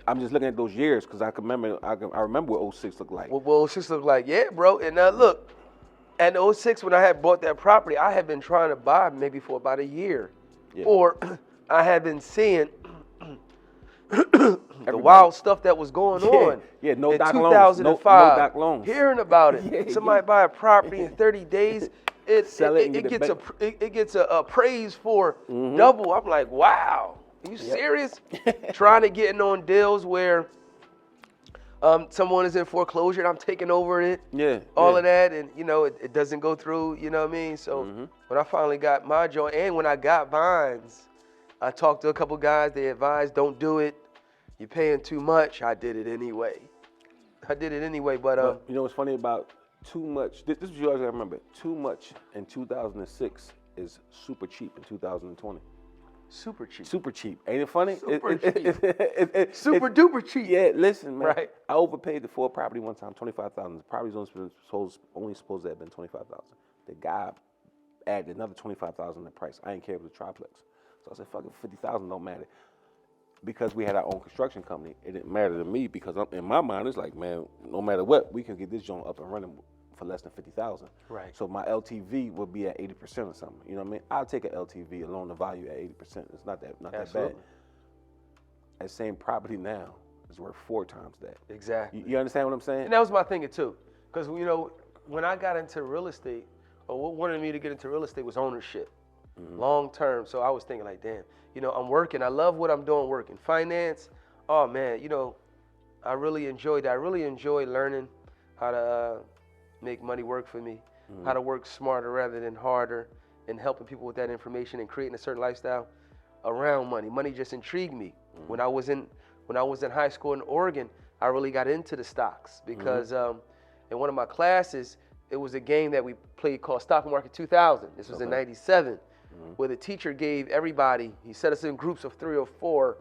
I'm just looking at those years because I remember what 06 looked like. What 06 looked like, yeah, bro. And look, at 06 when I had bought that property, I had been trying to buy maybe for about a year, or I had been seeing the wild stuff that was going on. Yeah, no in doc 2005, loans. No doc loans. Hearing about it. Somebody buy a property in 30 days, it gets a praise for double. I'm like, wow, are you serious? Trying to get in on deals where someone is in foreclosure and I'm taking over it. All of that, and it doesn't go through. You know what I mean? So when I finally got my joint, and when I got Vines, I talked to a couple guys. They advised, don't do it. You're paying too much. I did it anyway. But you know what's funny about too much? This is what you always gotta remember. Too much in 2006 is super cheap in 2020. Super cheap. Super cheap. Ain't it funny? Super cheap. Super duper cheap. Yeah, listen, man. Right. I overpaid for a property one time, $25,000. The property's only supposed to have been $25,000. The guy added another $25,000 in the price. I didn't care if it was a triplex. So I said, fuck it, $50,000 don't matter. Because we had our own construction company, it didn't matter to me because in my mind, it's like, man, no matter what, we can get this joint up and running for less than $50,000. Right. So my LTV would be at 80% or something. You know what I mean? I'll take an LTV, a loan to value at 80%. It's not that bad. That same property now is worth 4 times that. Exactly. You understand what I'm saying? And that was my thinking too. Because, when I got into real estate, or what wanted me to get into real estate was ownership. Long term. So I was thinking like, damn, I'm working. I love what I'm doing working. Finance, oh man, I really enjoyed that. I really enjoy learning how to make money work for me, how to work smarter rather than harder, and helping people with that information and creating a certain lifestyle around money. Money just intrigued me. When I was in high school in Oregon, I really got into the stocks because in one of my classes, it was a game that we played called Stock Market 2000. This was in '97. Where the teacher gave everybody, he set us in groups of 3 or 4,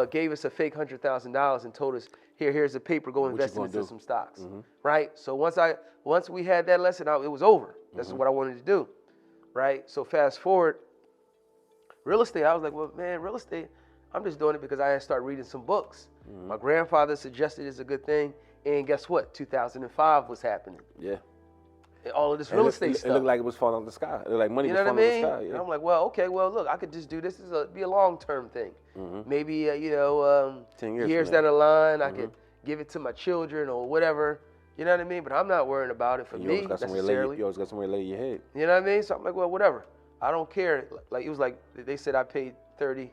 gave us a fake $100,000 and told us, here's a paper, go What you invest gonna into do? some stocks, right? So once we had that lesson out, it was over. That's what I wanted to do, right? So fast forward, real estate, I was like, well, man, real estate, I'm just doing it because I had started reading some books. My grandfather suggested it's a good thing, and guess what? 2005 was happening. Yeah. And all of this real estate It stuff. looked like it was falling out the sky. It looked like money You was know what I falling mean? out the sky. And Yeah. I'm like, well, okay, well, look, I could just do this. Be a long-term thing. Maybe, 10 years years from down now. the line, I could give it to my children or whatever. You know what I mean? But I'm not worrying about it for You me always got somewhere to necessarily. lay, you always got somewhere to lay your head. You know what I mean? So I'm like, well, whatever. I don't care. Like it was like they said I paid 30,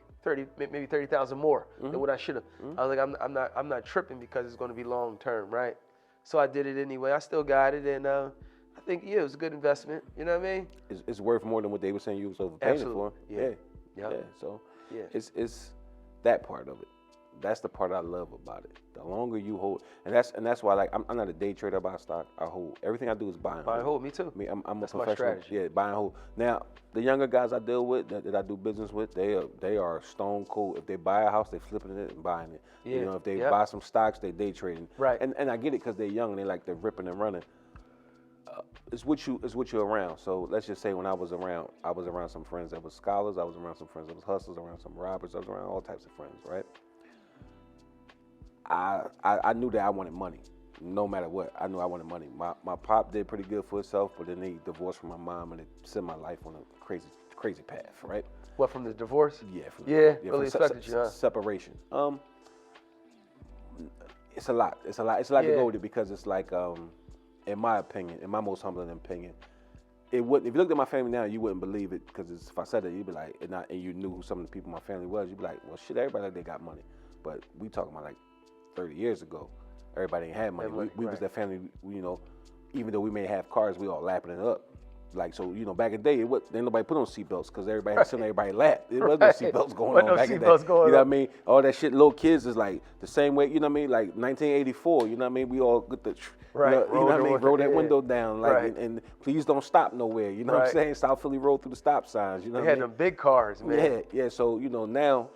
maybe 30,000 more than what I should have. I was like, I'm not tripping because it's going to be long term, right? So I did it anyway. I still got it, and I think it was a good investment. You know what I mean? It's worth more than what they were saying you was overpaying for. Absolutely. Yeah. Yeah. So Yeah. it's that part of it. That's the part I love about it. The longer you hold, and that's why like I'm not a day trader about stock. I hold everything I do is buy and Buy and hold, me too. I mean, I'm That's a my professional. strategy. Yeah, buy and hold. Now the younger guys I deal with that I do business with, they are stone cold. If they buy a house, they flipping it and buying it. Yeah. You know, if they Yep. buy some stocks, they day trading. Right. And I get it because they're young and they like they're ripping and running. It's what you're around. So let's just say when I was around some friends that was scholars. I was around some friends that was hustlers. Around some robbers. I was around all types of friends. Right. I knew that I wanted money, no matter what. I knew I wanted money. My pop did pretty good for himself, but then he divorced from my mom and it sent my life on a crazy path. Right. What, from the divorce? Yeah. Really from affected you, huh? Separation. It's a lot. It's a lot to go with it because it's like in my opinion, in my most humbling opinion, it wouldn't. If you looked at my family now, you wouldn't believe it because if I said it, you'd be like, and you knew who some of the people in my family was, you'd be like, well, shit, everybody like they got money, but we talking about like 30 years ago, everybody ain't had money. We was that family, even though we may have cars, we all lapping it up. Like, so, back in the day, ain't nobody put on seatbelts because everybody had sitting everybody lap. There wasn't no seatbelts going on back in the day. You know what I mean? All that shit, little kids is like the same way, you know what I mean? Like 1984, you know what I mean? We all get the, you know what I mean? Roll that window down, like, and please don't stop nowhere. You know what I'm saying? South Philly rolled through the stop signs. You know what I mean? They had them big cars, man. Yeah. So, now,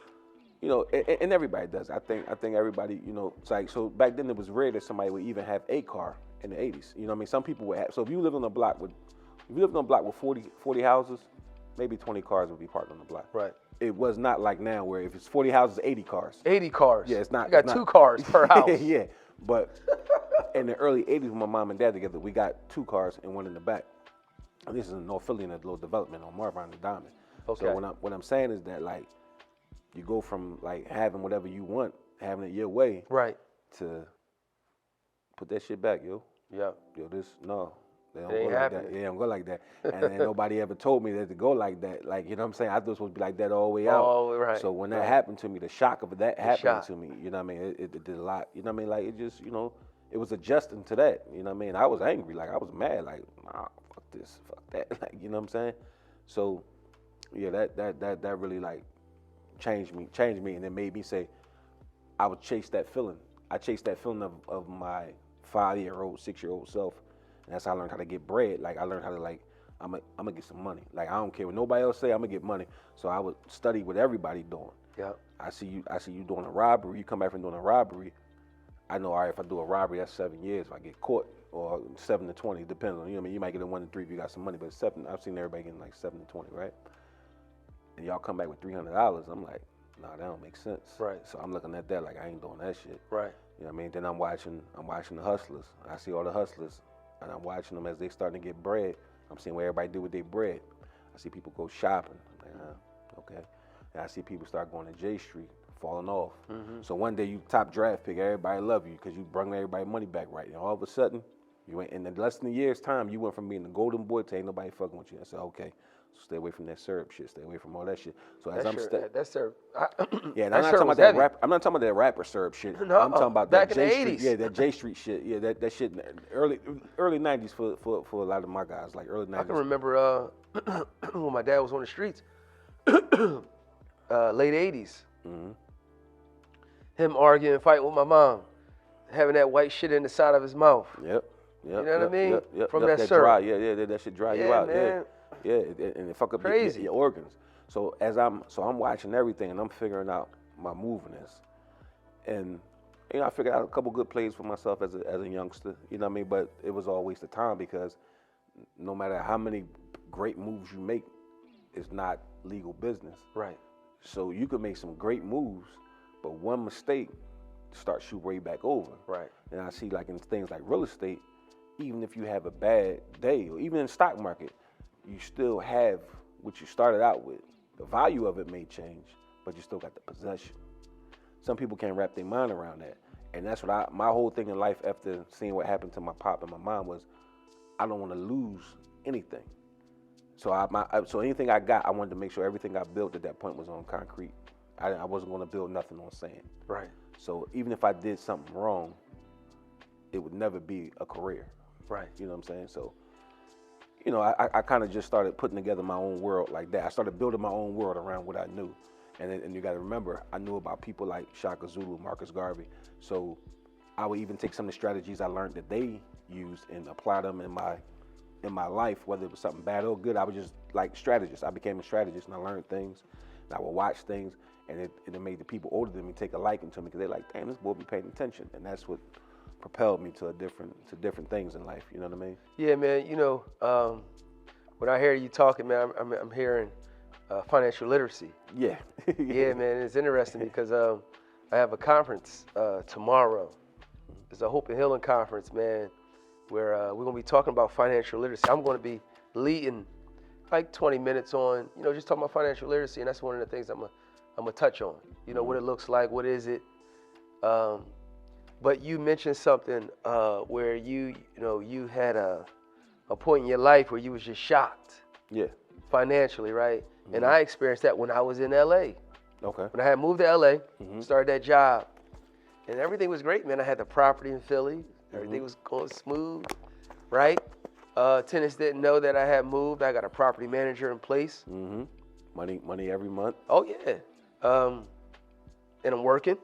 and everybody does. I think everybody, it's like, so back then it was rare that somebody would even have a car in the 80s. You know what I mean? Some people would have. So if you lived on a block with 40 houses, maybe 20 cars would be parked on the block. Right. It was not like now where if it's 40 houses, 80 cars. 80 cars. Yeah, it's not. You got 2 cars per house. Yeah. But in the early 80s, when my mom and dad together, we got 2 cars and one in the back. And this is in North Philly in a little development on Marvin and Diamond. Okay. So what I'm saying is that, like, you go from like having whatever you want, having it your way, right, to put that shit back, yo. Yeah. Yo, they don't It ain't go like happening. that. They don't go like that. And nobody ever told me that to go like that. Like, you know what I'm saying? I thought it was supposed to be like that all the way out. Oh, right. So when that happened to me, the shock of that happening shock. to me, you know what I mean? It did a lot. You know what I mean? Like, it just, it was adjusting to that. You know what I mean? I was angry. Like, I was mad. Like, nah, fuck this, fuck that. Like, you know what I'm saying? So, yeah, that really, like, changed me, and it made me say, I would chase that feeling. I chased that feeling of my 5-year-old, 6-year-old self. And that's how I learned how to get bread. Like, I learned how to, like, I'm gonna get some money. Like, I don't care what nobody else say, I'm gonna get money. So I would study what everybody doing. Yeah. I see you doing a robbery. You come back from doing a robbery. I know, all right, if I do a robbery, that's 7 years. If I get caught, or 7 to 20, depends on, you know what I mean? You might get a 1 to 3 if you got some money, but 7, I've seen everybody getting like 7 to 20, right? And y'all come back with $300, I'm like, nah, that don't make sense. Right. So I'm looking at that like, I ain't doing that shit. Right. You know what I mean? Then I'm watching the hustlers. I see all the hustlers, and I'm watching them as they starting to get bread. I'm seeing what everybody do with their bread. I see people go shopping. I'm like, okay. And I see people start going to J Street, falling off. Mm-hmm. So one day you top draft pick, everybody love you because you bring everybody money back right. And all of a sudden, you ain't, in less than a year's time, you went from being the golden boy to ain't nobody fucking with you. I said, okay. So stay away from that syrup shit. Stay away from all that shit. So as That syrup. yeah, and that I'm not syrup talking was about that heavy. rap. I'm not talking about that rapper syrup shit. No, I'm talking about back that in the J Street. 80s. Yeah, that J Street shit. Yeah, that shit. Early '90s for a lot of my guys, like early '90s. I can remember when my dad was on the streets, late '80s. Mm-hmm. Him arguing, fighting with my mom, having that white shit in the side of his mouth. Yep. You know what I mean? Yep, From yep, that syrup. dry, yeah, that shit dry you out. Man. Yeah, and it fuck up Crazy. your organs. So I'm watching everything and I'm figuring out my movements, and You know, I figured out a couple good plays for myself as a youngster. You know what I mean? But it was all a waste of time because no matter how many great moves you make, it's not legal business. Right. So you could make some great moves, but one mistake starts you way back over. Right. And I see like in things like real estate, even if you have a bad day, or even in the stock market, you still have what you started out with. The value of it may change, but you still got the possession. Some people can't wrap their mind around that. And that's what my whole thing in life after seeing what happened to my pop and my mom was, I don't want to lose anything. So so anything I got, I wanted to make sure everything I built at that point was on concrete. I wasn't going to build nothing on sand. Right. So even if I did something wrong, it would never be a career. Right. You know what I'm saying? So, you know, I kind of just started putting together my own world like that. I started building my own world around what I knew. And you got to remember, I knew about people like Shaka Zulu, Marcus Garvey. So I would even take some of the strategies I learned that they used and apply them in my life, whether it was something bad or good. I was just like strategist. I became a strategist and I learned things. And I would watch things, and it made the people older than me take a liking to me because they're like, damn, this boy be paying attention. And that's what propelled me to different things in life. You know what I mean? Yeah, man. You know, when I hear you talking, man, I'm hearing financial literacy. Yeah. Yeah, man. It's interesting because I have a conference tomorrow. It's a Hope and Healing conference, man, where we're going to be talking about financial literacy. I'm going to be leading like 20 minutes on, you know, just talking about financial literacy, and that's one of the things I'm gonna touch on. You know, what it looks like, what is it? But you mentioned something where you had a point in your life where you was just shocked. Yeah. Financially, right? Mm-hmm. And I experienced that when I was in LA. Okay. When I had moved to LA, started that job, and everything was great, man. I had the property in Philly. Everything was going smooth, right? Tenants didn't know that I had moved. I got a property manager in place. Money every month. Oh yeah. And I'm working,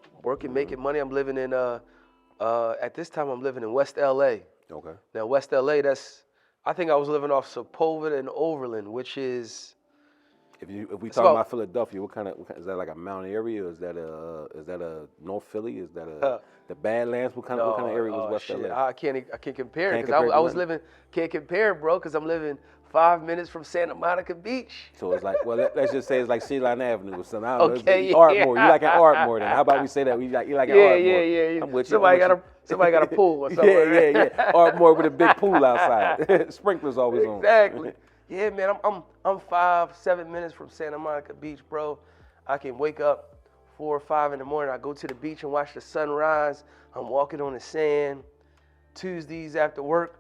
making money. I'm living in at this time I'm living in West LA. Okay. Now West LA, I think I was living off Sepulveda and Overland, which is. If we talk about Philadelphia, what kind of is that, like a mountain area? Or is that a North Philly? Is that the Badlands? What kind of area was West LA? I can't compare it because I was living. Can't compare, bro, because I'm living 5 minutes from Santa Monica Beach. So it's like, well, let's just say it's like Sea Line Avenue or something. I don't okay, know. Ardmore. You like an Ardmore then? How about we say that? You like an Ardmore? Yeah. I'm with somebody got a pool or something. Yeah. Ardmore with a big pool outside. Sprinklers always on. Exactly. Yeah, man, I'm 7 minutes from Santa Monica Beach, bro. I can wake up 4 or 5 in the morning. I go to the beach and watch the sunrise. I'm walking on the sand. Tuesdays after work,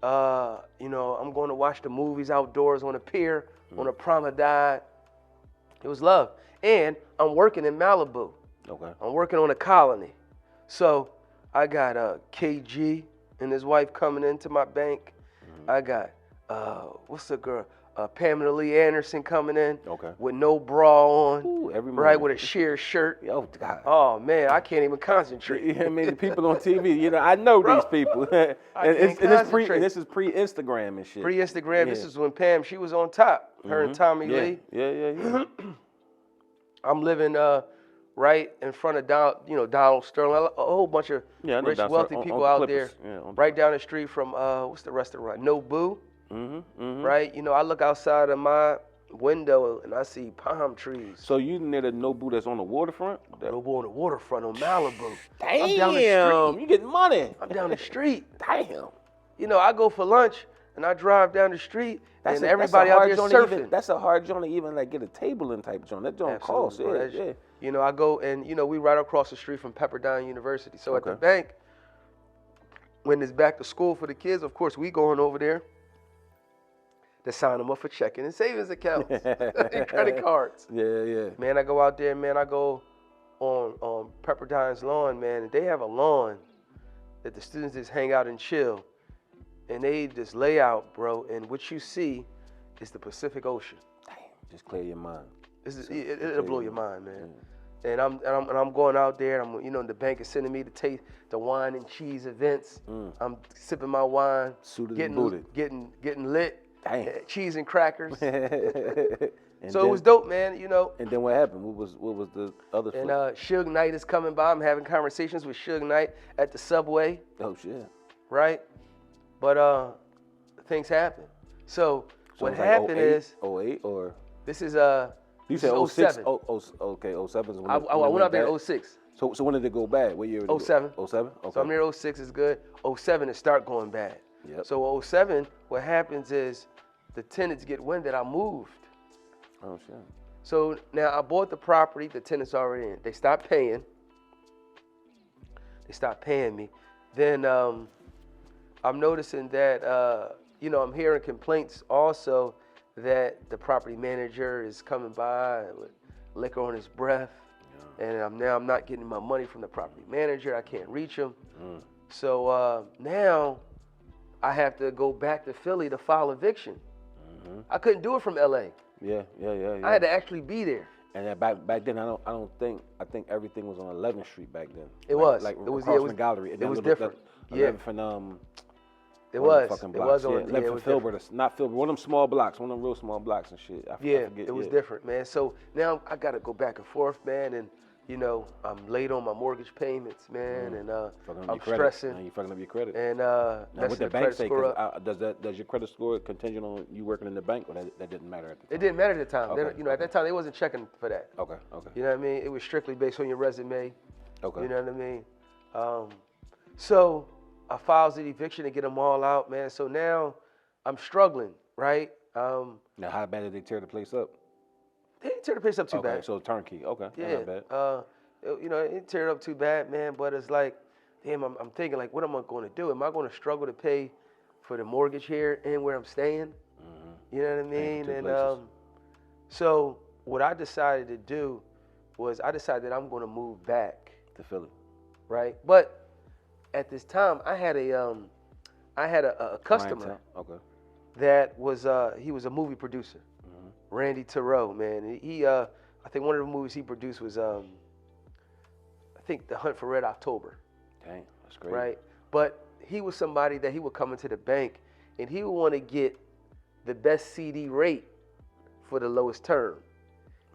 I'm going to watch the movies outdoors on a pier, on a promenade. It was love. And I'm working in Malibu. Okay. I'm working on a colony. So I got KG and his wife coming into my bank. I got what's the girl? Pamela Lee Anderson coming in with no bra on, right, with a sheer shirt. Oh, God. Oh, man, I can't even concentrate. I mean, the people on TV, I know these people. and this is pre-Instagram and shit. Pre-Instagram. Yeah. This is when Pam, she was on top. Her and Tommy Lee. Yeah. I'm living right in front of Donald Sterling, a whole bunch of rich, wealthy people out there. Yeah, right down the street from what's the restaurant? Nobu. Right? I look outside of my window and I see palm trees. So you near the Nobu that's on the waterfront? Nobu on the waterfront on Malibu. Damn, I'm down the street. You getting money. I'm down the street. Damn. I go for lunch and I drive down the street and everybody out there surfing. That's a hard joint to even like get a table in type joint. That joint costs. Yeah. I go and we right across the street from Pepperdine University. So at the bank, when it's back to school for the kids, of course we going over there to sign them up for checking and savings accounts and credit cards. Yeah. Man, I go out there, man. I go on Pepperdine's lawn, man, and they have a lawn that the students just hang out and chill. And they just lay out, bro, and what you see is the Pacific Ocean. Damn, just clear your mind. It'll blow your mind, man. And I'm going out there. The bank is sending me to taste the wine and cheese events. I'm sipping my wine, suited and booted, getting lit. Damn. cheese and crackers. And So then, it was dope, man. You know. And then what happened? What was the other And flip? Suge Knight is coming by. I'm having conversations with Suge Knight at the subway, Oh shit. right? But things happen. So what it's like happened 08, is 08 or this is you this said is 06? 07. Okay, 07 is when I went out there bad? in 06. So when did it go bad? What year? Did it go? 07. 07? Okay. So I'm near 06 is good. 07 it start going bad. Yep. So 07, what happens is the tenants get wind that I moved. Oh shit. So now I bought the property, the tenants already in. They stopped paying. They stopped paying me. Then I'm noticing that, I'm hearing complaints also that the property manager is coming by with liquor on his breath. Yeah. And I'm not getting my money from the property manager. I can't reach him. So now I have to go back to Philly to file eviction. I couldn't do it from LA. Yeah. I had to actually be there. And that back then, I think everything was on 11th Street back then. It was. Like It was- across yeah, it from was- the gallery. it was different. Yeah. 11th and It one of was. the fucking It blocks. was on. Yeah, Yeah, 11th it and was Filbert. different. Not Filbert. One of them small blocks. One of them real small blocks and shit. I Yeah, forget, it was different, man. So now I got to go back and forth, man, and I'm late on my mortgage payments, man, and Fucking up I'm your credit. stressing. Now you fucking up your credit. And Now that's what the the bank credit say? score 'Cause, up. does your credit score contingent on you working in the bank, or that didn't matter at the time? It didn't matter at the time. Okay, At that time they wasn't checking for that. Okay. You know what I mean? It was strictly based on your resume. Okay. You know what I mean? So I filed the eviction to get them all out, man. So now I'm struggling, right? Now how bad did they tear the place up? They didn't tear the place up too Okay, bad. so turnkey. Okay. Yeah. Not bad. It didn't tear it up too bad, man. But it's like, damn, I'm thinking like, what am I going to do? Am I going to struggle to pay for the mortgage here and where I'm staying? You know what I Paying mean? for two And places. so what I decided to do was I decided that I'm going to move back, To Philly. right? But at this time, I had a customer Clientele. Okay. that was he was a movie producer, Randy Terrell, man. He I think one of the movies he produced was I think The Hunt for Red October, Dang, that's great. right? But he was somebody that he would come into the bank and he would want to get the best CD rate for the lowest term.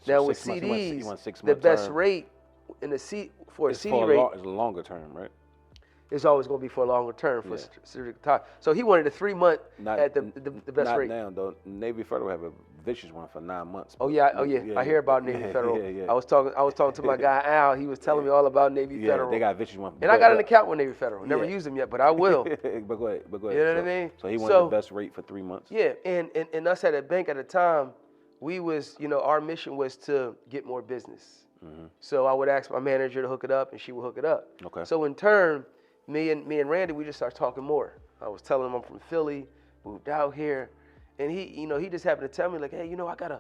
So Now with 6 months, CDs, you want 6 the month best term. rate in the for a It's CD for rate it's a longer term, right? is always going to be for a longer term for Yeah. a specific time. So he wanted a 3-month Not at the best not rate. now though. Navy Federal have a vicious one for 9 months. Oh but- yeah. I hear about Navy yeah, Federal. Yeah. I was talking to my guy Al. He was telling me all about Navy Yeah, Federal. they got a vicious one. and I got an account with Navy Federal. Never Yeah. used them yet, but I will. but go ahead. You know what I mean? So he wanted So- the best rate for 3 months. Yeah, and us at a bank at the time, we was, our mission was to get more business. So I would ask my manager to hook it up, and she would hook it up. Okay. So in turn, me and Randy, we just started talking more. I was telling him I'm from Philly, moved out here, and he just happened to tell me like, hey, I got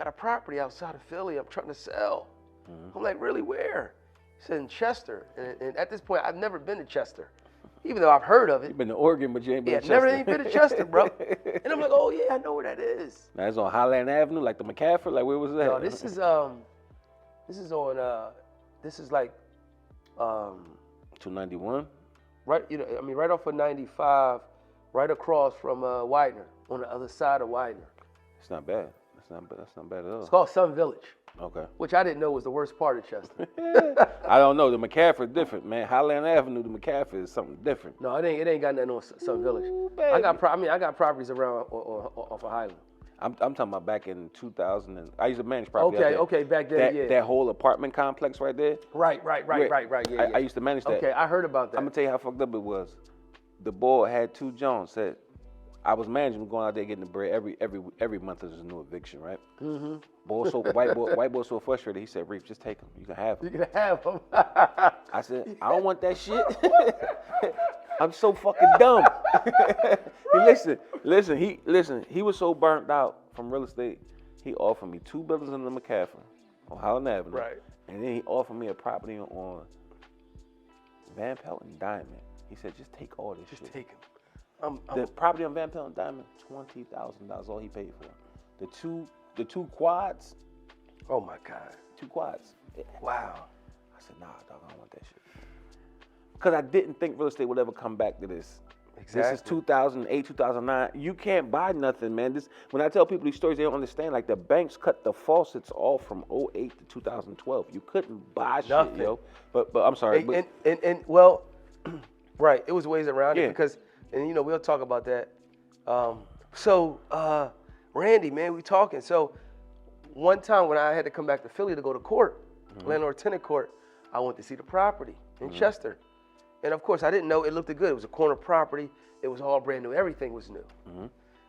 a property outside of Philly. I'm trying to sell. I'm like, really? Where? He said in Chester. And at this point, I've never been to Chester, even though I've heard of it. You've been to Oregon, but you ain't been Yeah, to never Chester. even been to Chester, bro. And I'm like, oh yeah, I know where that is. Now it's on Highland Avenue, like the McCaffrey. Like where was that? No, this is like 291. right, right off of 95, right across from Widener, on the other side of Widener. It's not bad. That's not bad at all. It's called Sun Village, Okay. which I didn't know was the worst part of Chester. I don't know. The McCaffrey is different, man. Highland Avenue, the McCaffrey is something different. No, it ain't got nothing on Sun Village. I got properties around off of Highland. I'm talking about back in 2000. I used to manage property. out there. Okay, back then, yeah. That whole apartment complex right there. Right, yeah. I used to manage that. Okay, I heard about that. I'm gonna tell you how fucked up it was. The board had 2 Jones. Said I was managing, going out there getting the bread every month. There's a new eviction, right? Mm-hmm. White boy so frustrated. He said, "Reef, just take them. You can have them." You can have them. I said, "I don't want that shit. I'm so fucking dumb." He was so burnt out from real estate. He offered me 2 buildings in the McCaffrey on Highland Avenue, Right. And then he offered me a property on Van Pelt and Diamond. He said, "Just take all this shit." Take them. The property on Van Pelt and Diamond, $20,000, all he paid for. The two quads, Oh my God. 2 quads. Wow. I said, "Nah, dog, I don't want that shit." Because I didn't think real estate would ever come back to this Exactly. This is 2008, 2009. You can't buy nothing, man. When I tell people these stories, they don't understand. Like the banks cut the faucets off from 08 to 2012. You couldn't buy Nothing. shit, yo. But I'm sorry. And well, right. It was ways around Yeah. it because, and we'll talk about that. So Randy, man, we talking. So one time when I had to come back to Philly to go to court, landlord-tenant court, I went to see the property in Chester. And of course, I didn't know it looked good. It was a corner property. It was all brand new. Everything was new.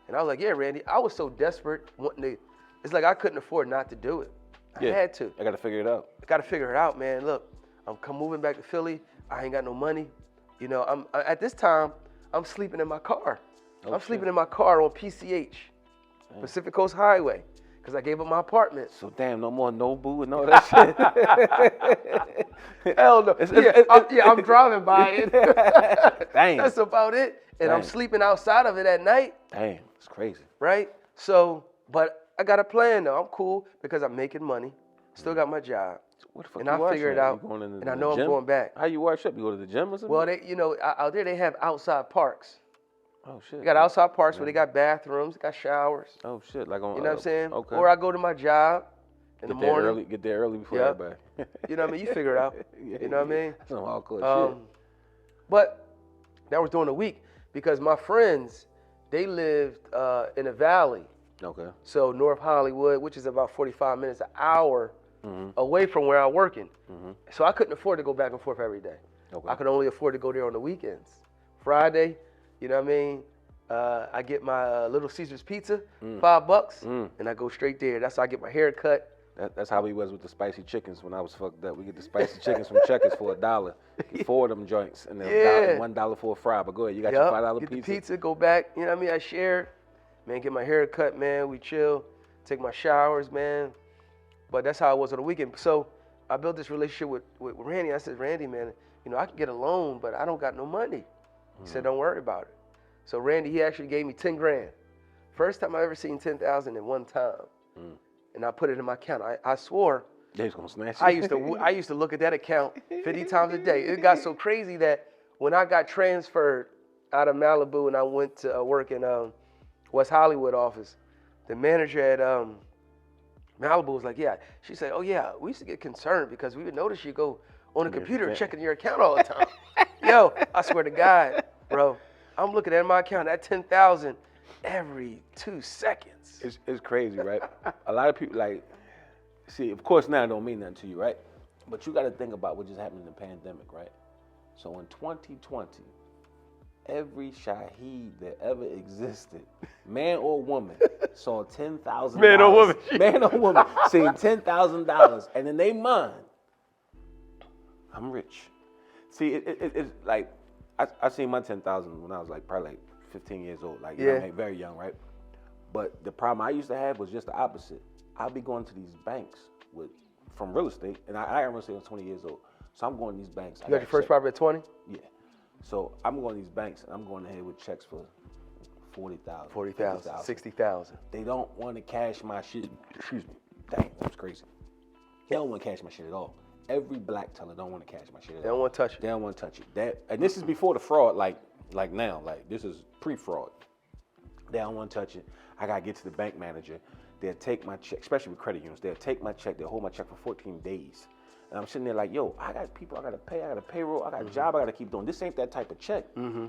And I was like, yeah, Randy, I was so desperate wanting to, it's like I couldn't afford not to do it. I had to. I got to figure it out. I got to figure it out, man. Look, I'm moving back to Philly. I ain't got no money. At this time, I'm sleeping in my car. I'm sleeping in my car on PCH, Pacific Coast Highway, because I gave up my apartment. So damn, no more Nobu and all that shit. Hell no. I'm driving by it. Dang. That's about it. And I'm sleeping outside of it at night. Damn, it's crazy. Right? So, but I got a plan though. I'm cool because I'm making money. Still got my job. What the fuck And you I figure it out. and I know I'm going back. How you wash up? You go to the gym or something? Well, out there they have outside parks. Oh shit. They got outside parks where they got bathrooms, they got showers. Oh shit, like on. You know what I'm saying? Okay. Or I go to my job in the morning. Get there early before Yeah. everybody. You know what I mean? You figure it out. You know what I mean? That's some hardcore shit. But that was during the week because my friends, they lived in a valley. Okay. So North Hollywood, which is about 45 minutes, an hour away from where I'm working. So I couldn't afford to go back and forth every day. Okay. I could only afford to go there on the weekends. Friday, you know what I mean? I get my Little Caesars pizza, $5, and I go straight there. That's how I get my hair cut. That's how we was with the spicy chickens when I was fucked up. We get the spicy chickens from Checkers for $1. Get 4 of them joints and then $1 for a fry. But go ahead, you got your $5 get pizza. the pizza, go back. You know what I mean? I share. Man, get my hair cut, man. We chill, take my showers, man. But that's how it was on the weekend. So I built this relationship with Randy. I said, Randy, man, I can get a loan, but I don't got no money. He said, don't worry about it. So Randy, he actually gave me 10 grand. First time I ever seen 10,000 in one time. And I put it in my account. I swore. They was gonna snatch it. I used to look at that account 50 times a day. It got so crazy that when I got transferred out of Malibu and I went to work in West Hollywood office, the manager at Malibu was like, yeah. She said, oh yeah, we used to get concerned because we would notice you go on the computer checking your account all the time. Yo, I swear to God, bro, I'm looking at my account at 10,000 every 2 seconds. It's crazy, right? A lot of people see, of course now it don't mean nothing to you, right? But you got to think about what just happened in the pandemic, right? So in 2020, every Shaheed that ever existed, man or woman, saw $10,000. Man or woman. Man or woman, seeing $10,000, and in their mind, I'm rich. See, it's like, I seen my 10,000 when I was probably 15 years old, very young, right? But the problem I used to have was just the opposite. I'd be going to these banks from real estate, and I got real estate when I was 20 years old. So I'm going to these banks. You got your first property at 20? Yeah. So I'm going to these banks, and I'm going ahead with checks for $40,000, $40,000, $60,000. They don't want to cash my shit. Excuse me. Dang, that was crazy. They don't want to cash my shit at all. Every black teller don't want to cash my shit at all. They don't want to touch it. They don't want to touch it. And this is before the fraud, like now. This is pre-fraud. They don't want to touch it. I got to get to the bank manager. They'll take my check, especially with credit unions. They'll take my check. They'll hold my check for 14 days. And I'm sitting there like, yo, I got people I got to pay. I got a payroll. I got a job I got to keep doing. This ain't that type of check.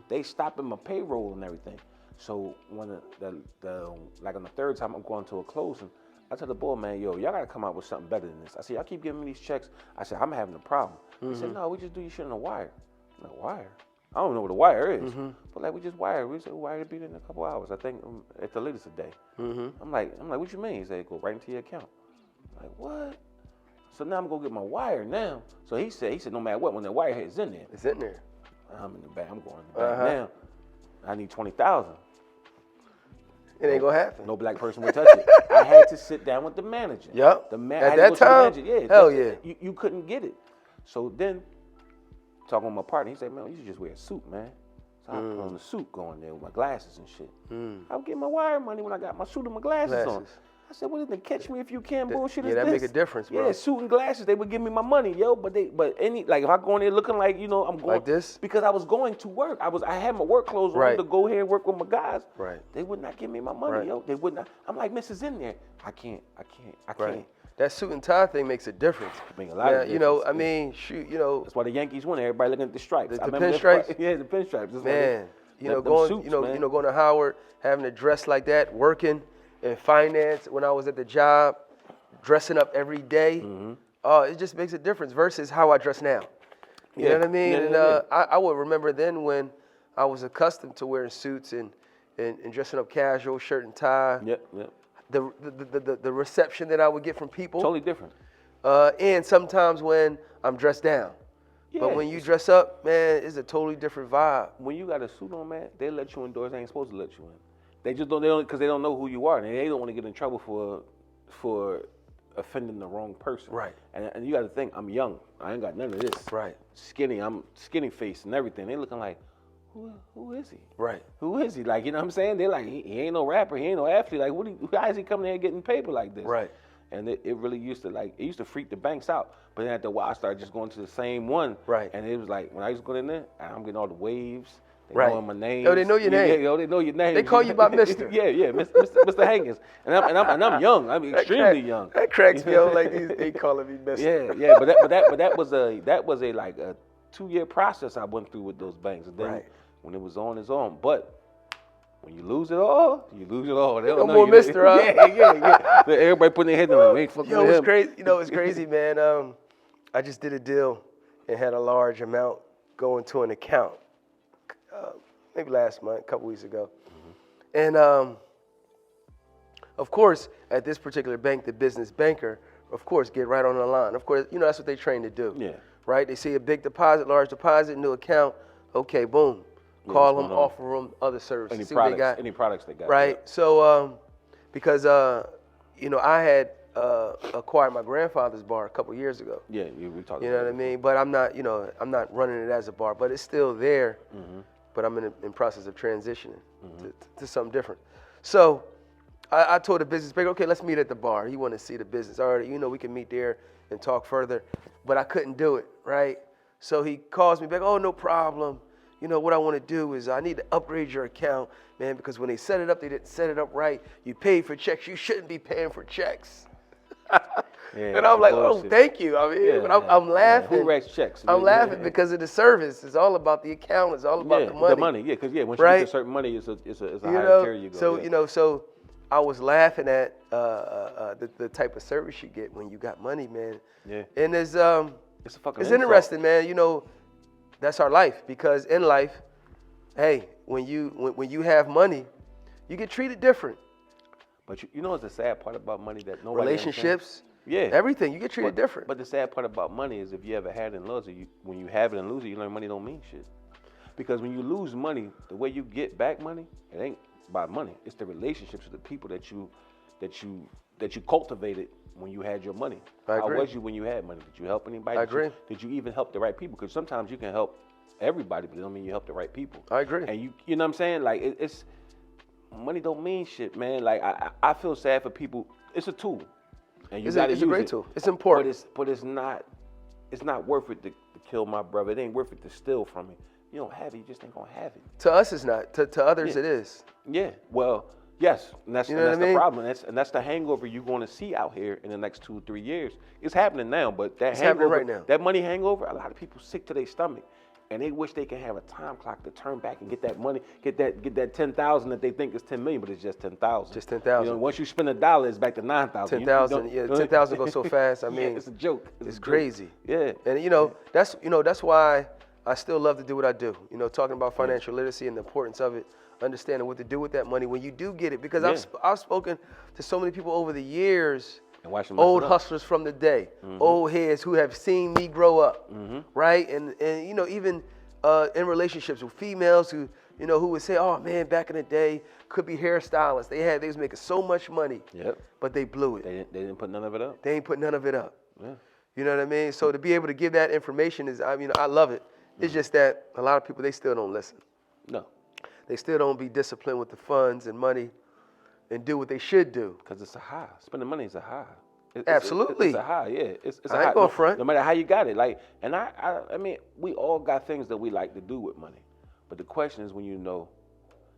They stopping my payroll and everything. So when on the third time I'm going to a closing, I tell the boy, man, yo, y'all got to come out with something better than this. I said, y'all keep giving me these checks. I said, I'm having a problem. He said, no, we just do your shit on a wire. I'm like, wire? I don't know what a wire is. But we just wire. We said, wire it be in a couple hours. I think at the latest a day. I'm like, what you mean? He said, go right into your account. I'm like, what? So now I'm gonna get my wire now. So he said, no matter what, when the wire is in there. It's in there. I'm in the bank. I'm going in the bank now. I need 20,000. It ain't gonna happen. No black person would touch it. I had to sit down with the manager. Yep. At that time, hell yeah. You couldn't get it. So then, talking with my partner, he said, man, you should just wear a suit, man. So I put on the suit going there with my glasses and shit. I would get my wire money when I got my suit and my glasses on. I said, what is the catch me if you can bullshit is that this? make a difference, bro. Yeah, suit and glasses, they would give me my money, yo. But if I go in there looking like, I'm going Like this? because I was going to work. I had my work clothes on to go here and work with my guys. Right. They would not give me my money, yo. They would not. I'm like, Mrs. in there. I can't. Right. That suit and tie thing makes a difference. Make a lot of difference. I mean, shoot, That's why the Yankees win. Everybody looking at the stripes. The pinstripes? Yeah, the pinstripes. That's man, going to Howard, having to dress like that, working in finance when I was at the job, dressing up every day. It just makes a difference versus how I dress now. You know what I mean? I would remember then when I was accustomed to wearing suits and dressing up casual, shirt and tie. Yep. The reception that I would get from people. Totally different. And sometimes when I'm dressed down. Yeah. But when you dress up, man, it's a totally different vibe. When you got a suit on, man, they let you indoors. They ain't supposed to let you in. They just don't, because they don't know who you are, and they don't want to get in trouble for offending the wrong person. Right. And you got to think, I'm young. I ain't got none of this. Right. Skinny. I'm skinny face and everything. They looking like, who is he? Right. Who is he? Like, you know what I'm saying? They're like, he ain't no rapper. He ain't no athlete. Like, why is he coming here getting paper like this? Right. And it really used to freak the banks out. But then after a while, I started just going to the same one. Right. And it was like, when I used to go in there, I'm getting all the waves. They Right. knowing my name. Yo, they know your name. Yeah, they know your name. They call you by Mister. Yeah, Mr. Hankins. And I'm young. I'm extremely young. That cracks me up like they calling me Mister. Yeah. But that was a like a 2-year process I went through with those banks. And then when it was on, it's on. But when you lose it all, you lose it all. They don't No know more Mister, huh? Yeah. Everybody putting their head in like, wait, fucking Yo, with it's him. crazy. It's crazy, man. I just did a deal and had a large amount go into an account. Maybe last month, a couple weeks ago. And of course, at this particular bank, the business banker, of course, get right on the line. Of course, that's what they train to do. Yeah. Right? They see a big deposit, large deposit, new account. Okay, boom. Call them, offer them other services. See what they got. Any products they got. Right. Yeah. So, because I had acquired my grandfather's bar a couple years ago. Yeah, we talked. You know what I mean? But I'm not, I'm not running it as a bar, but it's still there. But I'm in process of transitioning to something different. So I told the business banker, okay, let's meet at the bar. He wanted to see the business. All right, we can meet there and talk further. But I couldn't do it, right? So he calls me back, oh, no problem. What I want to do is I need to upgrade your account, man, because when they set it up, they didn't set it up right. You paid for checks. You shouldn't be paying for checks. And I'm like, oh, thank you. I mean, but I'm laughing. Who writes checks? I'm laughing because of the service. It's all about the account. It's all about the money. The money, because once you get a certain money, it's a higher tier you go. So So I was laughing at the type of service you get when you got money, man. Yeah. And it's a fucking it's interesting, man. That's our life, because in life, hey, when you have money, you get treated different. But what's the sad part about money that nobody Relationships. understands? Everything, you get treated different. But the sad part about money is if you ever had it and lost it, when you have it and lose it, you learn money don't mean shit. Because when you lose money, the way you get back money, it ain't by money. It's the relationships with the people that you cultivated when you had your money. I agree. How was you when you had money? Did you help anybody? I agree. Did you even help the right people? Because sometimes you can help everybody, but it don't mean you help the right people. I agree. And you know what I'm saying? Like it's money don't mean shit, man. Like I feel sad for people. It's a tool, and you gotta use it. It's a great tool. It's important. But it's not worth it to kill my brother. It ain't worth it to steal from me. You don't have it. You just ain't gonna have it. To us, it's not. To others, it is. Yeah. Well, yes, and that's what I the mean? problem. That's the hangover you're going to see out here in the next 2 or 3 years. It's happening now, but It's happening right now. That money hangover, a lot of people sick to their stomach, and they wish they can have a time clock to turn back and get that money, get that 10,000 that they think is 10 million, but it's just 10,000. Just 10,000. Once you spend $1, it's back to 9,000. 10,000. Yeah, 10,000 goes so fast. I mean, it's a joke. It's crazy. Yeah. And that's why I still love to do what I do. Talking about financial literacy and the importance of it, understanding what to do with that money when you do get it. Because I've spoken to so many people over the years, old hustlers from the day, old heads who have seen me grow up, right? And even in relationships with females who would say, oh man, back in the day, could be hairstylists. They was making so much money, but they blew it. They didn't put none of it up. They ain't put none of it up. Yeah. You know what I mean? So to be able to give that information I love it. It's just that a lot of people, they still don't listen. No. They still don't be disciplined with the funds and money. and do what they should do. Because it's a high. Spending money is a high. Absolutely. It's a high, yeah. It's a I high. ain't gonna front. No matter how you got it. Like, and I mean, we all got things that we like to do with money. But the question is when you know.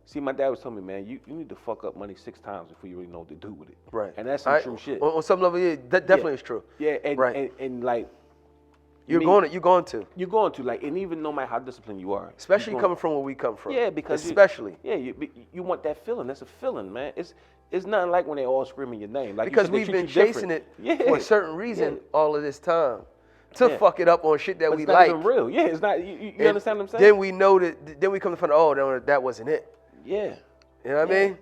See, my dad was telling me, man, you need to fuck up money 6 times before you really know what to do with it. Right. And that's some true shit. On some level, yeah, that definitely is true. Yeah, and, right. and like, You're going to. Like, and even no matter how disciplined you are. Especially coming from where we come from. Yeah, because especially. You want that feeling. That's a feeling, man. It's nothing like when they all screaming your name. Like because we've been chasing it for a certain reason all of this time. To fuck it up on shit that we like. It's not even real. Yeah, it's not. You understand what I'm saying? Then we know that. Then we come to find out, oh, that wasn't it. Yeah. You know what I mean?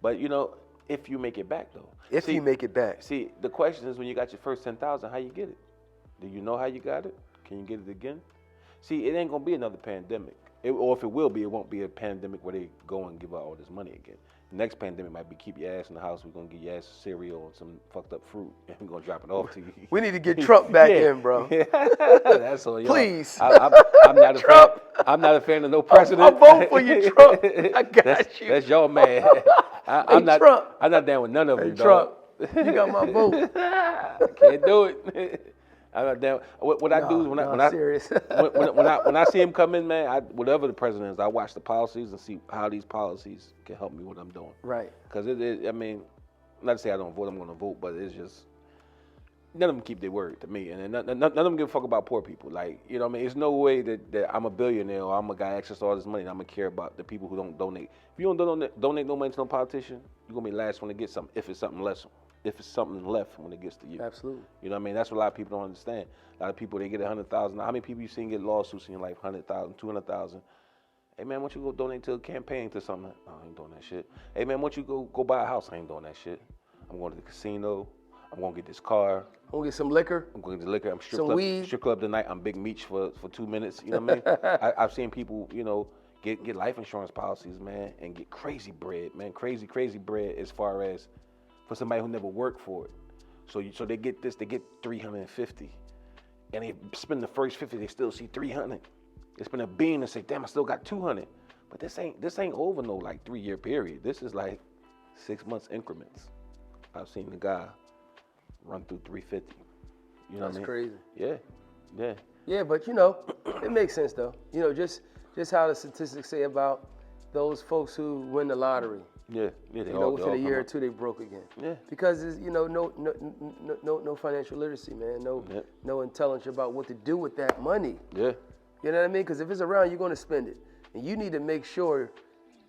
But you know, if you make it back though. If you make it back. See, the question is when you got your first 10,000, how you get it? Do you know how you got it? Can you get it again? See, it ain't gonna be another pandemic. Or if it will be, it won't be a pandemic where they go and give out all this money again. The next pandemic might be keep your ass in the house. We're gonna give your ass cereal and some fucked up fruit, and we're gonna drop it off to you. We need to get Trump back in, bro. That's all y'all. Please. I'm not a Trump. I'm not a fan of no president. I'll vote for you, Trump. I got you. That's y'all man. I'm not. Trump. I'm not down with none of Hey, them. Trump. You got my vote. Can't do it. I'm not down. What I do is when I see him come in, man, whatever the president is, I watch the policies and see how these policies can help me with what I'm doing. Right. Because I mean, not to say I don't vote, I'm going to vote, but it's just none of them keep their word to me, and none of them give a fuck about poor people. Like, you know what I mean? There's no way that I'm a billionaire or I'm a guy access all this money and I'm going to care about the people who don't donate. If you don't donate no money to no politician, you're going to be the last one to get something if it's something less. If it's something left when it gets to you. Absolutely. You know what I mean? That's what a lot of people don't understand. A lot of people, they get 100,000. How many people you seen get lawsuits in your life? 100,000, 200,000. Hey, man, why don't you go donate to a campaign to something? No, I ain't doing that shit. Hey, man, why don't you go buy a house? I ain't doing that shit. I'm going to the casino. I'm going to get this car. I'm going to get some liquor. I'm going to get the liquor. I'm weed. Strip club tonight. I'm Big Meech for 2 minutes. You know what I mean? I've seen people, you know, get life insurance policies, man, and get crazy bread, man. Crazy bread as far as for somebody who never worked for it. So they get this, they get 350, and they spend the first 50, they still see 300. They spend a bean and say, damn, I still got 200. But this ain't over no like 3-year period. This is like 6 months increments. I've seen the guy run through 350. You know what I mean? That's crazy. Yeah. Yeah, but you know, it makes sense though. You know, just how the statistics say about those folks who win the lottery. Yeah, you know, within a year or two they broke again. Yeah. Because it's, you know, no financial literacy, man. No intelligence about what to do with that money. Yeah. You know what I mean? Because if it's around, you're going to spend it, and you need to make sure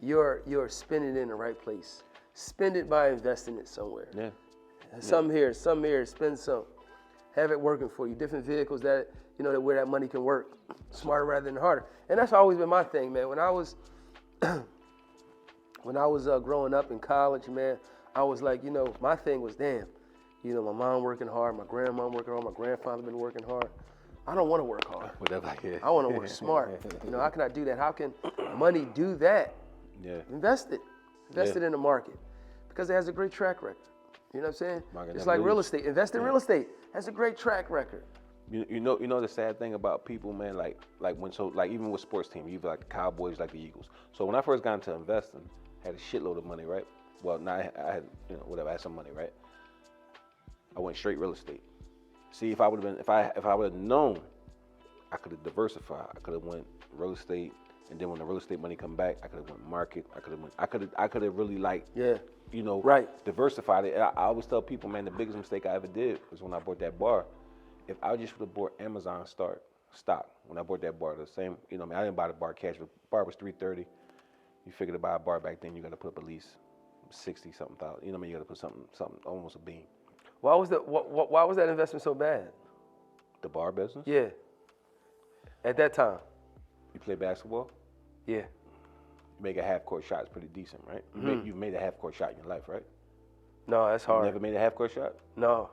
you're spending it in the right place. Spend it by investing it somewhere. Yeah. Some here, spend some. Have it working for you. Different vehicles that that where that money can work smarter rather than harder. And that's always been my thing, man. When I was growing up in college, man, I was like, my thing was, damn, my mom working hard, my grandma working hard, my grandfather been working hard. I don't want to work hard. Whatever I get. I want to work smart. How can I do that? How can money do that? Yeah. Invest it in the market because it has a great track record. You know what I'm saying? It's like real estate. Invest in real estate. Has a great track record. You know the sad thing about people, man, like even with sports teams, even like the Cowboys, like the Eagles. So when I first got into investing, I had a shitload of money, right? Well, now I had I had some money, right? I went straight real estate. See, if I would have known, I could have diversified. I could have went real estate, and then when the real estate money come back, I could have went market. I could have really diversified it. And I always tell people, man, the biggest mistake I ever did was when I bought that bar. If I just would have bought Amazon stock when I bought that bar, the same, I didn't buy the bar cash. The bar was $330. You figure to buy a bar back then, you got to put up at least 60-something thousand. You got to put something almost a bean. Why was that investment so bad? The bar business? Yeah. At that time. You play basketball? Yeah. You make a half-court shot, it's pretty decent, right? You've made a half-court shot in your life, right? No, that's hard. You never made a half-court shot? No.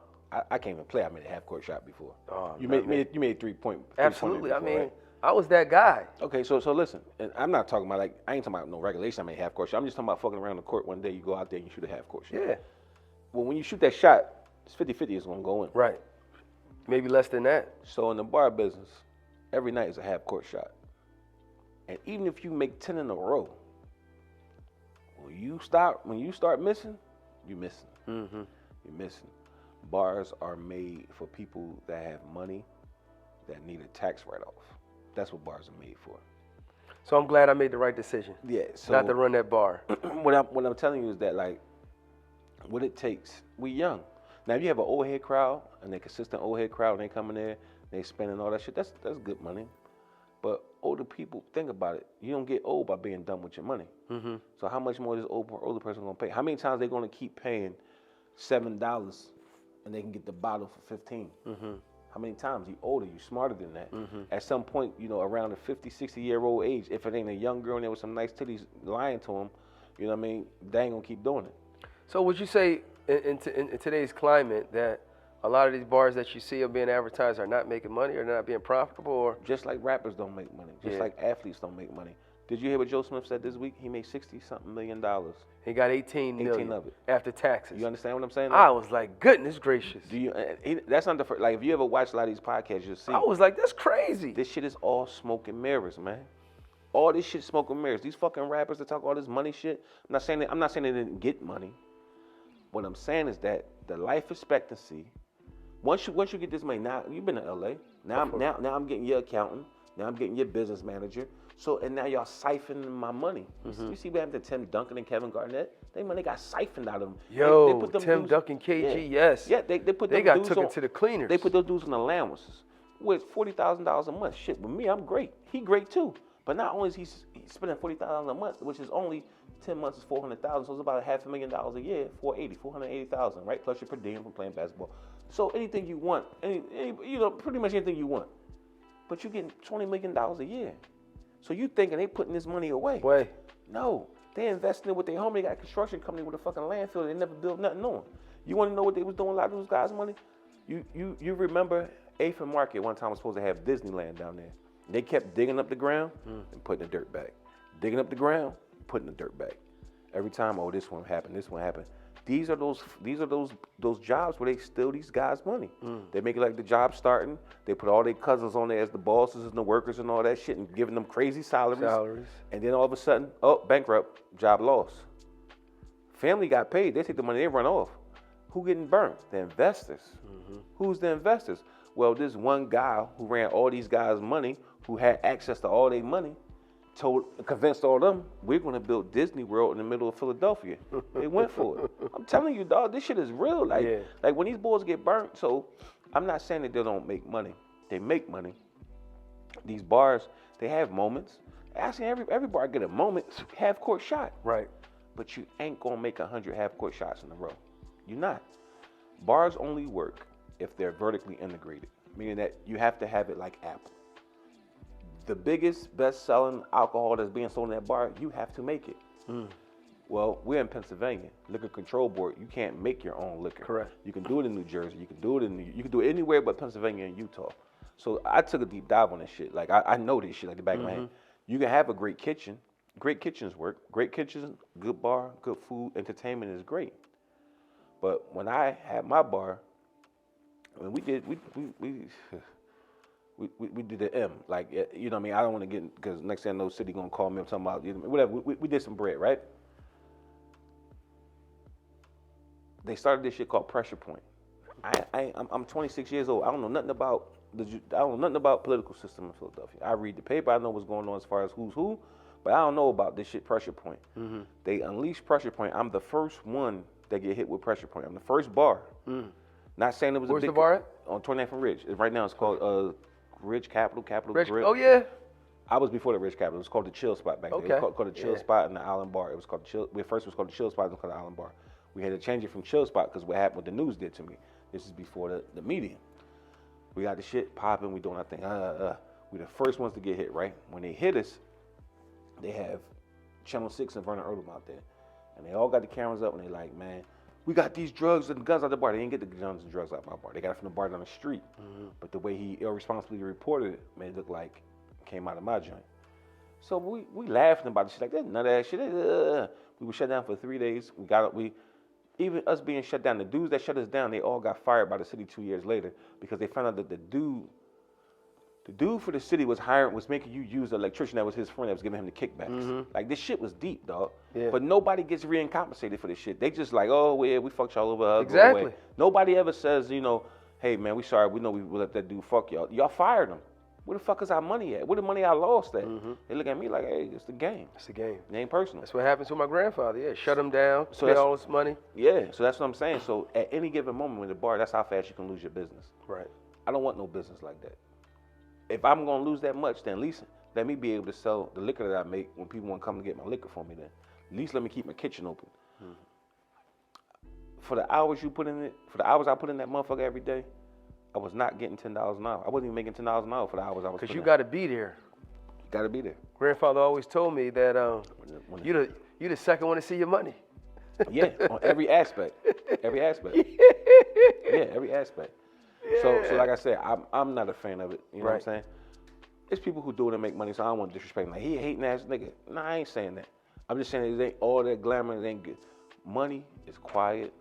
I can't even play. I made a half-court shot before. Oh, you made 3 point. Absolutely. Before, right? I was that guy. Okay, so listen, and I'm not talking about I ain't talking about no regulation. I made a half-court shot. I'm just talking about fucking around the court one day. You go out there and you shoot a half-court shot. Yeah. Well, when you shoot that shot, it's 50-50 is gonna go in. Right. Maybe less than that. So in the bar business, every night is a half-court shot, and even if you make 10 in a row, When you start missing, you missing. You're missing. Bars are made for people that have money that need a tax write-off. That's what bars are made for. So I'm glad I made the right decision. Yeah. So not to run that bar. what I'm telling you is that, like, what it takes. We young. Now, if you have an old head crowd and they consistent old head crowd and they come in there, they spending all that shit. That's good money. But older people, think about it. You don't get old by being done with your money. So how much more is this older person gonna pay? How many times they gonna keep paying $7 and they can get the bottle for $15? How many times? You older, you smarter than that. At some point, around the 50, 60-year-old age, if it ain't a young girl in there with some nice titties lying to them, you know what I mean? They ain't gonna keep doing it. So would you say in today's climate that a lot of these bars that you see are being advertised are not making money or not being profitable? Or just like rappers don't make money, just like athletes don't make money. Did you hear what Joe Smith said this week? He made $60-something million. He got 18 million of it after taxes. You understand what I'm saying? I was like, goodness gracious. That's not the first. Like, if you ever watch a lot of these podcasts, you'll see. I was like, that's crazy. This shit is all smoke and mirrors, man. All this shit is smoke and mirrors. These fucking rappers that talk all this money shit. I'm not saying they didn't get money. What I'm saying is that the life expectancy. Once you get this money, now you've been to LA. Now I'm getting your accountant. Now I'm getting your business manager. So, and now y'all siphoning my money. You see what happened to Tim Duncan and Kevin Garnett? They money got siphoned out of them. Yo, they put them Tim dudes, Duncan, KG, yes. Yeah, they put them got dudes took on, into the cleaners. They put those dudes on allowances with $40,000 a month. Shit, with me, I'm great. He great too. But not only is he spending $40,000 a month, which is only 10 months is $400,000, so it's about $500,000 a year, $480,000, right? Plus your per diem from playing basketball. So anything you want, pretty much anything you want. But you're getting $20 million a year. So you thinking they putting this money away? No, they investing it with their home. They got a construction company with a fucking landfill. They never built nothing on. You want to know what they was doing? A lot of those guys' money. You remember 8th and Market one time was supposed to have Disneyland down there. They kept digging up the ground and putting the dirt back. Digging up the ground, putting the dirt back. Every time, this one happened, this one happened. These are those jobs where they steal these guys' money. They make it like the job starting. They put all their cousins on there as the bosses and the workers and all that shit and giving them crazy salaries. And then all of a sudden, bankrupt, job lost. Family got paid. They take the money, they run off. Who getting burnt? The investors. Who's the investors? Well, this one guy who ran all these guys' money, who had access to all their money, convinced all of them, we're going to build Disney World in the middle of Philadelphia. They went for it. I'm telling you, dog, this shit is real. Like when these boys get burnt, so I'm not saying that they don't make money. They make money. These bars, they have moments. Actually, every bar get a moment, half-court shot. Right. But you ain't going to make 100 half-court shots in a row. You're not. Bars only work if they're vertically integrated, meaning that you have to have it like Apple. The biggest, best-selling alcohol that's being sold in that bar, you have to make it. Well, we're in Pennsylvania. Liquor Control Board, you can't make your own liquor. Correct. You can do it in New Jersey. You can do it anywhere but Pennsylvania and Utah. So I took a deep dive on this shit. Like, I know this shit like the back of my hand. You can have a great kitchen. Great kitchens work. Great kitchens, good bar, good food, entertainment is great. But when I had my bar, when we did the M, like, you know what I mean? I don't want to get, because next thing I know, City going to call me up talking about, whatever. We did some bread, right? They started this shit called Pressure Point. I'm 26 years old. I don't know nothing about political system in Philadelphia. I read the paper. I know what's going on as far as who's who, but I don't know about this shit Pressure Point. They unleashed Pressure Point. I'm the first one that get hit with Pressure Point. I'm the first bar. Not saying it was Where's a big... the bar at? On 29th and Ridge. Right now it's called Ridge Capital Ridge, Grill. oh, yeah. I was before the Ridge Capital. It was called the Chill Spot back then. It was called the Chill Spot and the Island Bar. It was called the Chill... First it was called the Chill Spot, then called the Island Bar. We had to change it from Chill Spot because what happened, what the news did to me. This is before the media. We got the shit popping. We doing our thing. We the first ones to get hit, right? When they hit us, they have Channel 6 and Vernon Erdem out there. And they all got the cameras up and they like, man, we got these drugs and guns out the bar. They didn't get the guns and drugs out my bar. They got it from the bar down the street. But the way he irresponsibly reported it made it look like it came out of my joint. So we laughing about the shit like that. None of that shit. We were shut down for 3 days. Even us being shut down, the dudes that shut us down, they all got fired by the city 2 years later because they found out that the dude The dude for the city was making you use the electrician that was his friend that was giving him the kickbacks. Like, this shit was deep, dog. Yeah. But nobody gets compensated for this shit. They just like, oh, yeah, we fucked y'all over. Exactly. Go away. Nobody ever says, you know, hey, man, we sorry. We know we let that dude fuck y'all. Y'all fired him. Where the fuck is our money at? Where the money I lost at? They look at me like, hey, it's the game. It's the game. It ain't personal. That's what happened to my grandfather. Yeah, shut him down, So pay that's- all his money. Yeah, so that's what I'm saying. So at any given moment with the bar, that's how fast you can lose your business. Right. I don't want no business like that. If I'm gonna lose that much, then at least let me be able to sell the liquor that I make when people want to come and get my liquor for me. Then at least let me keep my kitchen open. For the hours you put in it, for the hours I put in that motherfucker every day, I was not getting $10 an hour. I wasn't even making $10 an hour for the hours I was. Because you got to be there. You got to be there. Grandfather always told me that When you the second one to see your money. Yeah, on every aspect. Every aspect. Yeah, every aspect. So like I said, I'm not a fan of it. You know what I'm saying? It's people who do it and make money, so I don't want to disrespect them. Like, he a hating ass nigga. Nah, I ain't saying that. I'm just saying it ain't all that glamour. It ain't good. Money is quiet.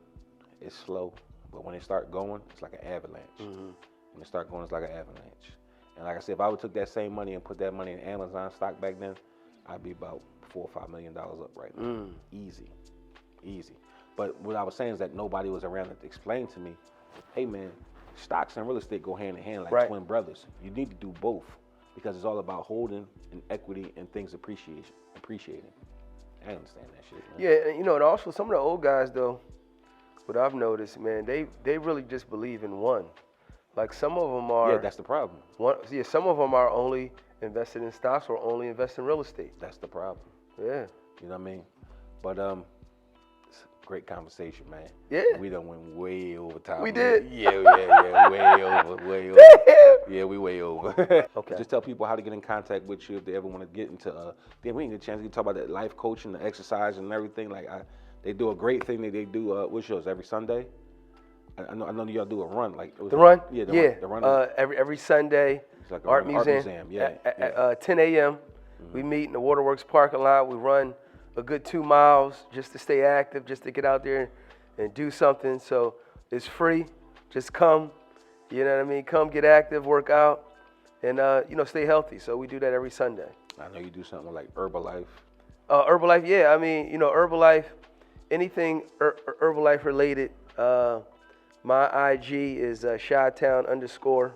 It's slow. But when it start going, it's like an avalanche. When it start going, it's like an avalanche. And like I said, if I would took that same money and put that money in Amazon stock back then, I'd be about $4 or $5 million up right now. Easy. But what I was saying is that nobody was around to explain to me, hey man, stocks and real estate go hand in hand like twin brothers. You need to do both because it's all about holding and equity and things appreciating. I understand that shit, man. Yeah, you know, and also some of the old guys though, what I've noticed, man, they really just believe in one. Like some of them are. Yeah, that's the problem. Some of them are only invested in stocks or only invest in real estate. That's the problem. Yeah. You know what I mean? But it's a great conversation, man. Yeah. We done went way over time. We did. Yeah, way over. Yeah, we way over. Okay. Just tell people how to get in contact with you if they ever want to get into. Then we didn't get a chance to talk about that life coaching, the exercise, and everything. Like they do a great thing that they do. What's yours every Sunday? I know y'all do a run like the run. Yeah, the run. Every Sunday. It's like Art museum. Yeah. At 10 a.m. We meet in the Waterworks parking lot. We run a good 2 miles just to stay active, just to get out there and do something. So it's free. Just come. You know what I mean? Come get active, work out, and stay healthy. So we do that every Sunday. I know you do something like Herbalife. Herbalife, yeah. I mean, Herbalife, anything Herbalife related. My IG is Chi-Town_,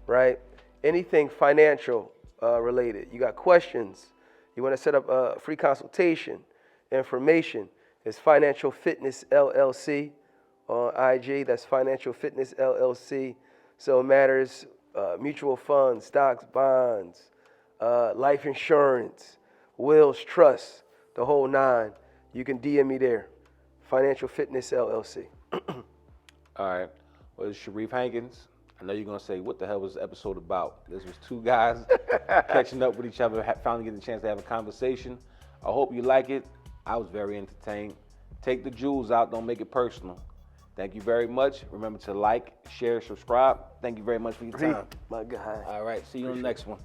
right? Anything financial related. You got questions. You want to set up a free consultation. Information is Financial Fitness LLC on IG. That's Financial Fitness LLC. So it matters mutual funds, stocks, bonds, life insurance, wills, trusts, the whole nine. You can DM me there. Financial Fitness LLC. All right. Well, it's Sharif Hankins. I know you're going to say, what the hell was this episode about? This was two guys catching up with each other, finally getting a chance to have a conversation. I hope you like it. I was very entertained. Take the jewels out. Don't make it personal. Thank you very much. Remember to like, share, subscribe. Thank you very much for your time. My guy. All right. See you on the next one.